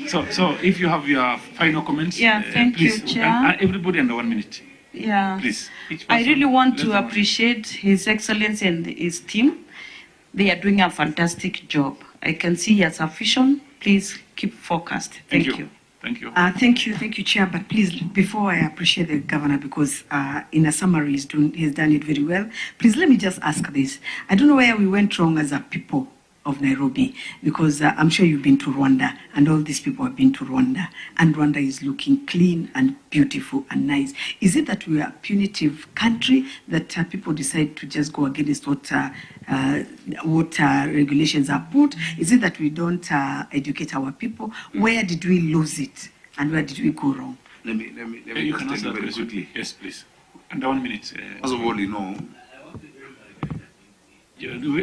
So if you have your final comments, thank please, you, Chair. Everybody under 1 minute. Yeah. Please. I really want to appreciate His Excellency and his team. They are doing a fantastic job. I can see he has a vision. Please keep focused. Thank you. Thank you. Thank you, Chair. But please, before I appreciate the governor, because in a summary he's done it very well, please let me just ask this. I don't know where we went wrong as a people of Nairobi, because I'm sure you've been to Rwanda, and all these people have been to Rwanda, and Rwanda is looking clean and beautiful and nice. Is it that we are a punitive country that people decide to just go against what regulations are put? Is it that we don't educate our people? Where did we lose it, and where did we go wrong? Let me You just can tell answer you very question. quickly. Yes, please. Under 1 minute. First of all, you know,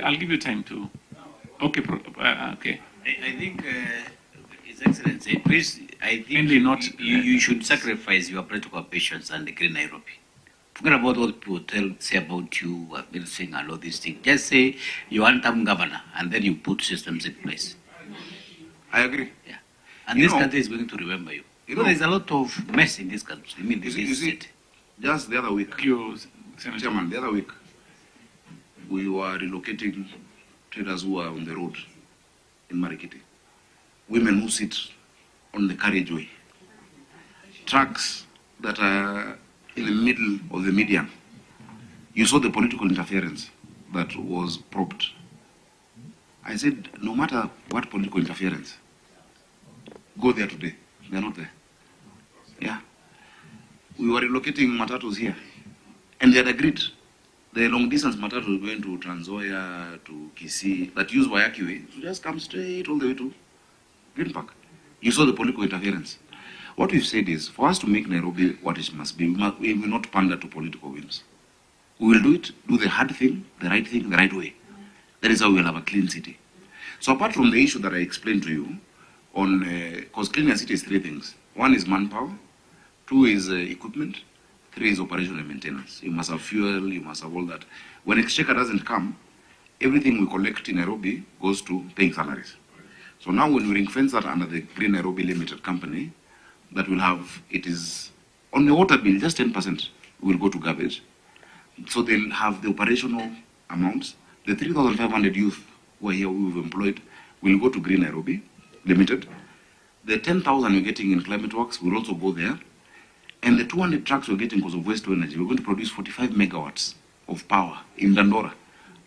I'll give you time to. Okay. Okay. I think, His Excellency, please, I think Mainly not, you should sacrifice your political patience and green Nairobi. Forget about what people say about you, have been saying and all these things. Just say you want term governor, and then you put systems in place. I agree. Yeah. And You this know- country is going to remember you. You So know- there's a lot of mess in this country. I mean, You this see, just the other week, Chairman, the other week, we were relocating traders who are on the road in Marikiti, women who sit on the carriageway, trucks that are in the middle of the median. You saw the political interference that was probed. I said, no matter what political interference, go there today. They're not there. Yeah. We were relocating matatus here, and they had agreed. The long distance matatus going to Trans Nzoia, to Kisii, that use Wayaki way, to just come straight all the way to Green Park. You saw the political interference. What we've said is, for us to make Nairobi what it must be, we will not pander to political whims. We will do the hard thing, the right way. That is how we will have a clean city. So apart from the issue that I explained to you, on because cleaning a city is three things. One is manpower, two is equipment, three is operation and maintenance. You must have fuel, you must have all that. When Exchequer doesn't come, everything we collect in Nairobi goes to paying salaries. So now when we ring fence that under the Green Nairobi Limited Company, that will have, it is, on the water bill, just 10% will go to garbage. So they'll have the operational amounts. The 3,500 youth who are here, who we've employed, will go to Green Nairobi Limited. The 10,000 we're getting in climate works will also go there. And the 200 trucks we're getting because of waste to energy, we're going to produce 45 megawatts of power in Dandora.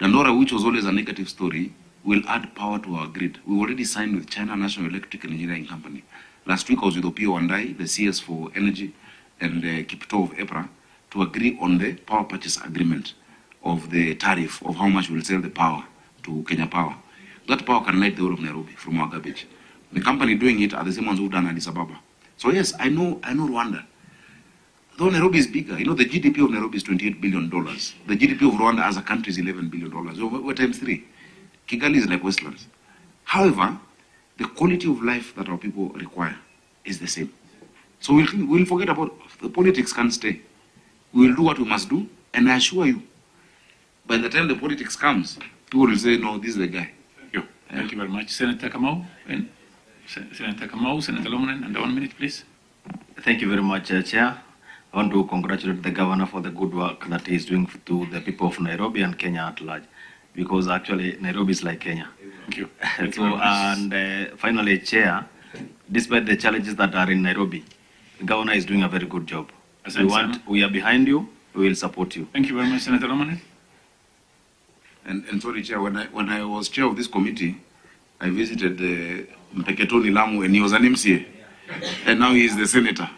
Dandora, which was always a negative story, will add power to our grid. We already signed with China National Electric and Engineering Company. Last week I was with Opio Wandai, the CS for Energy, and Kipto of EPRA, to agree on the power purchase agreement of the tariff of how much we'll sell the power to Kenya Power. That power can light the whole of Nairobi from our garbage. The company doing it are the same ones who've done Addis Ababa. So yes, I know Rwanda. Though Nairobi is bigger, you know, the GDP of Nairobi is $28 billion. The GDP of Rwanda as a country is $11 billion. So we're times three. Kigali is like Westlands. However, the quality of life that our people require is the same. So we'll forget about the politics can't stay. We will do what we must do, and I assure you, by the time the politics comes, people will say, no, this is the guy. Thank you. Thank you very much. Senator Kamau, and Senator Lomonen, under 1 minute, please. Thank you very much, Chair. I want to congratulate the governor for the good work that he is doing to the people of Nairobi and Kenya at large, because actually Nairobi is like Kenya. Thank you. Finally, Chair, despite the challenges that are in Nairobi, the governor is doing a very good job. We are behind you. We will support you. Thank you very much, Senator Lomonen. And sorry, Chair, when I was chair of this committee, I visited Mpeketoni Lamu, and he was an MCA, and now he is the senator.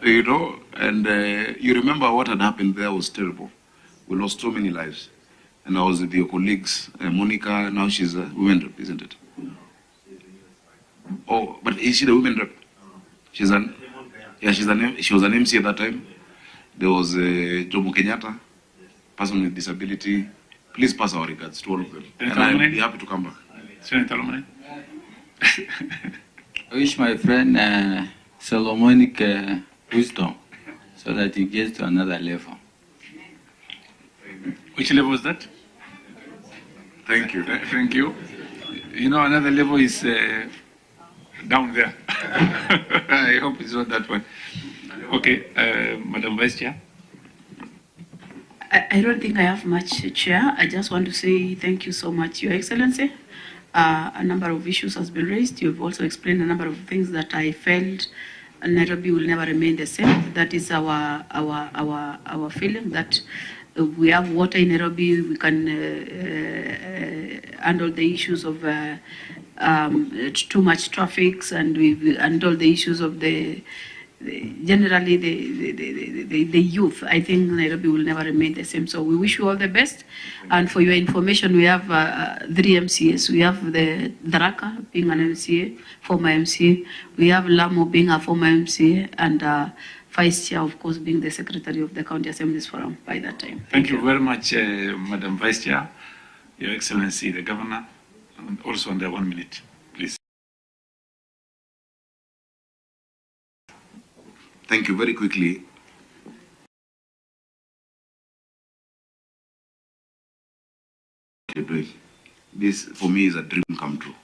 You know, and you remember what had happened there was terrible. We lost so many lives. And I was with your colleagues, Monica, now she's a women rep, isn't it? Oh, but is she the women rep? She was an MC at that time. There was Jomo Kenyatta, person with disability. Please pass our regards to all of them. And I'll be happy to come back. Senator Lomane. I wish my friend Solomonic wisdom so that he gets to another level. Which level was that? Thank you. Thank you. You know, another level is down there. I hope it's not that one. Okay, Madam Vice Chair. I don't think I have much, Chair. I just want to say thank you so much, Your Excellency. A number of issues has been raised. You've also explained a number of things that I felt Nairobi will never remain the same. That is our feeling that we have water in Nairobi. We can handle the issues of too much traffic, and we handle the issues of generally the youth. I think Nairobi will never remain the same. So we wish you all the best. And for your information, we have 3 MCAs. We have the Daraka being an MCA, former MCA. We have Lamo being a former MCA, and Vice Chair, of course, being the Secretary of the County Assemblies Forum by that time. Thank you very much, Madam Vice Chair, Your Excellency, the Governor, and also under 1 minute, please. Thank you. Very quickly. This, for me, is a dream come true.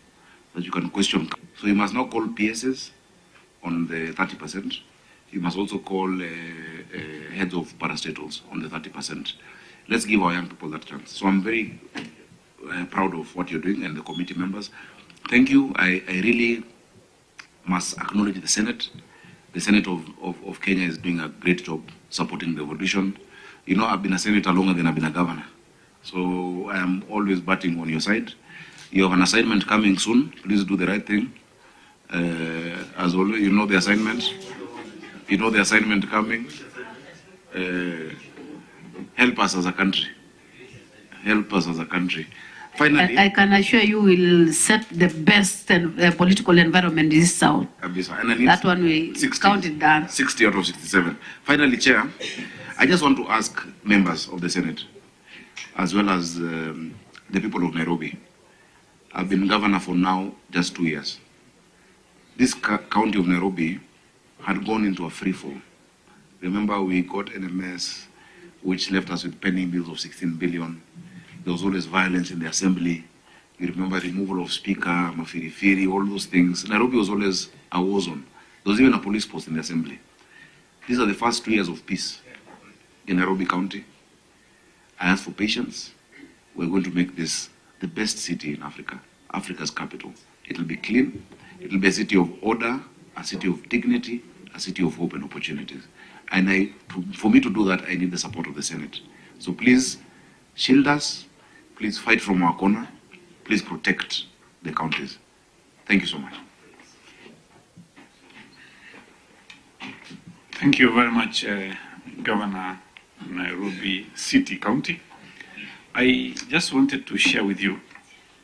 That you can question. So you must not call PSs on the 30%. You must also call heads of parastatals on the 30%. Let's give our young people that chance. So I'm very proud of what you're doing and the committee members. Thank you. I really must acknowledge the Senate. The Senate of Kenya is doing a great job supporting the evolution. You know, I've been a senator longer than I've been a governor. So I am always batting on your side. You have an assignment coming soon. Please do the right thing. As always, you know the assignment. You know the assignment coming. Help us as a country. Help us as a country. Finally, I can assure you will set the best political environment in this South. That one we counted down. 60 out of 67. Finally, Chair, I just want to ask members of the Senate, as well as the people of Nairobi. I've been governor for now just 2 years. This county of Nairobi had gone into a free fall. Remember, we got NMS, which left us with pending bills of 16 billion. There was always violence in the assembly. You remember removal of speaker, mafirifiri, all those things. Nairobi was always a war zone. There was even a police post in the assembly. These are the first 2 years of peace in Nairobi County. I ask for patience. We're going to make this the best city in Africa, Africa's capital. It will be clean. It will be a city of order, a city of dignity, a city of hope and opportunities. And for me to do that, I need the support of the Senate. So please shield us. Please fight from our corner. Please protect the counties. Thank you so much. Thank you very much, Governor Nairobi City County. I just wanted to share with you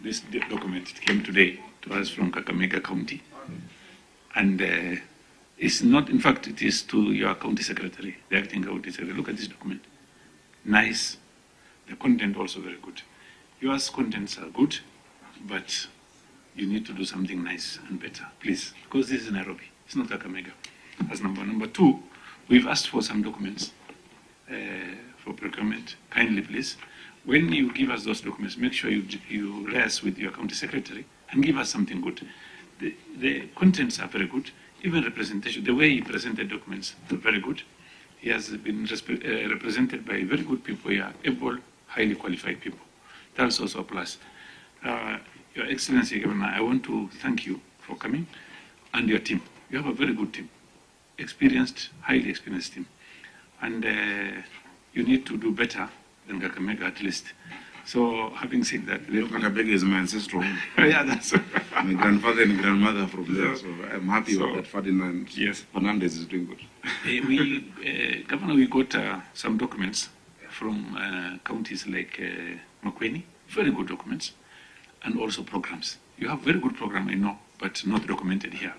this document. It came today to us from Kakamega County. And it's not, in fact, it is to your county secretary, the acting county secretary. Look at this document. Nice. The content also very good. Yours contents are good, but you need to do something nice and better, please, because this is Nairobi. It's not Kakamega. That's number 2. We've asked for some documents for procurement. Kindly, please, when you give us those documents, make sure you liaise with your county secretary and give us something good. The contents are very good. Even representation, the way he presented documents are very good. He has been represented by very good people here, able, highly qualified people. That's also a plus. Your Excellency, Governor, I want to thank you for coming and your team. You have a very good team, experienced, highly experienced team. And you need to do better than Kakamega at least. So having said that... Kakamega is my ancestral. Yeah, that's... My grandfather and grandmother from there, so I'm happy that Ferdinand Fernandez is doing good. Governor, we got some documents from counties like Makueni, very good documents, and also programs. You have very good program, I know, but not documented here.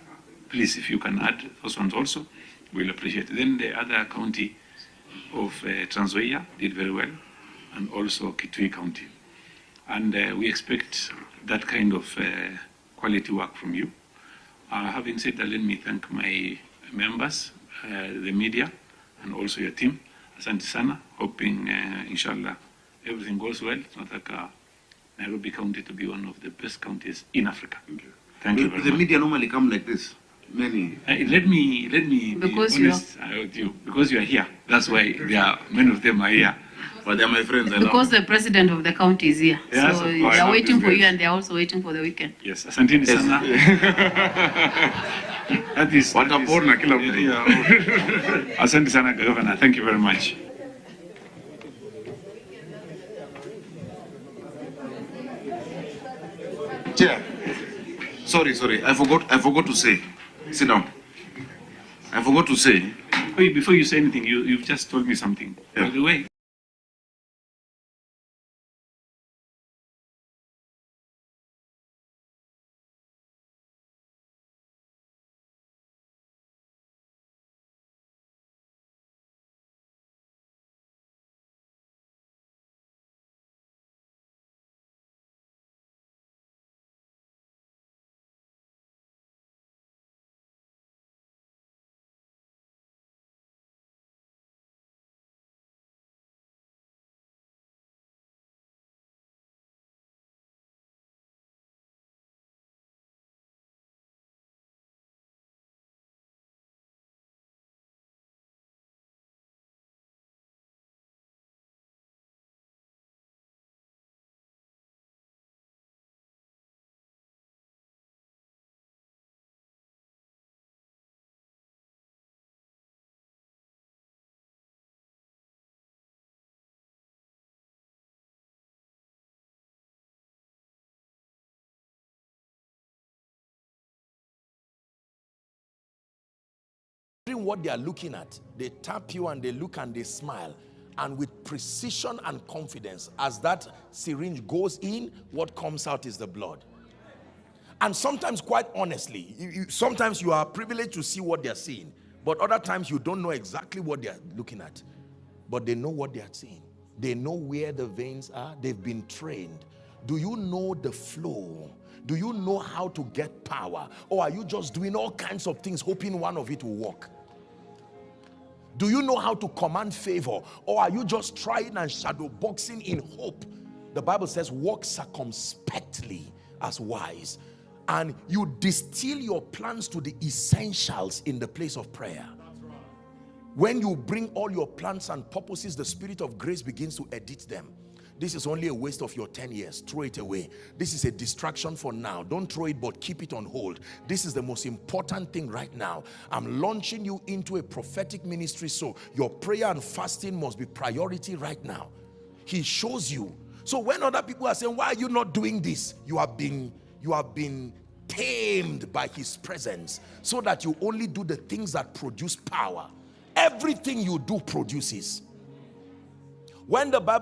Please, if you can add those ones also, we'll appreciate it. Then the other county of Trans Nzoia did very well, and also Kitui County. And we expect that kind of quality work from you. Having said that, let me thank my members, the media, and also your team. Asante sana, hoping, inshallah, everything goes well. Tunataka Nairobi County to be one of the best counties in Africa. Thank you very much. The media normally come like this. Many. Let me because be honest with you. Because you are here. That's why many of them are here. But they are my friends. Because the president of the county is here. Yes, so they are waiting for you and they are also waiting for the weekend. Yes, asanteni sana. That is. Asante sana, Governor. Thank you very much. Chair. Sorry. I forgot to say. Sit down. I forgot to say. Wait, before you say anything, you've just told me something. Yeah. By the way, what they are looking at, they tap you and they look and they smile, and with precision and confidence, as that syringe goes in, what comes out is the blood. And sometimes, quite honestly, sometimes you are privileged to see what they're seeing, but other times you don't know exactly what they're looking at, but they know what they are seeing. They know where the veins are. They've been trained. Do you know the flow? Do you know how to get power? Or are you just doing all kinds of things hoping one of it will work? Do you know how to command favor? Or are you just trying and shadow boxing in hope? The Bible says walk circumspectly as wise. And you distill your plans to the essentials in the place of prayer. When you bring all your plans and purposes, the Spirit of grace begins to edit them. This is only a waste of your 10 years. Throw it away. This is a distraction for now. Don't throw it, but keep it on hold. This is the most important thing right now. I'm launching you into a prophetic ministry, so your prayer and fasting must be priority right now. He shows you. So when other people are saying, why are you not doing this? You have been tamed by his presence, so that you only do the things that produce power. Everything you do produces. When the Bible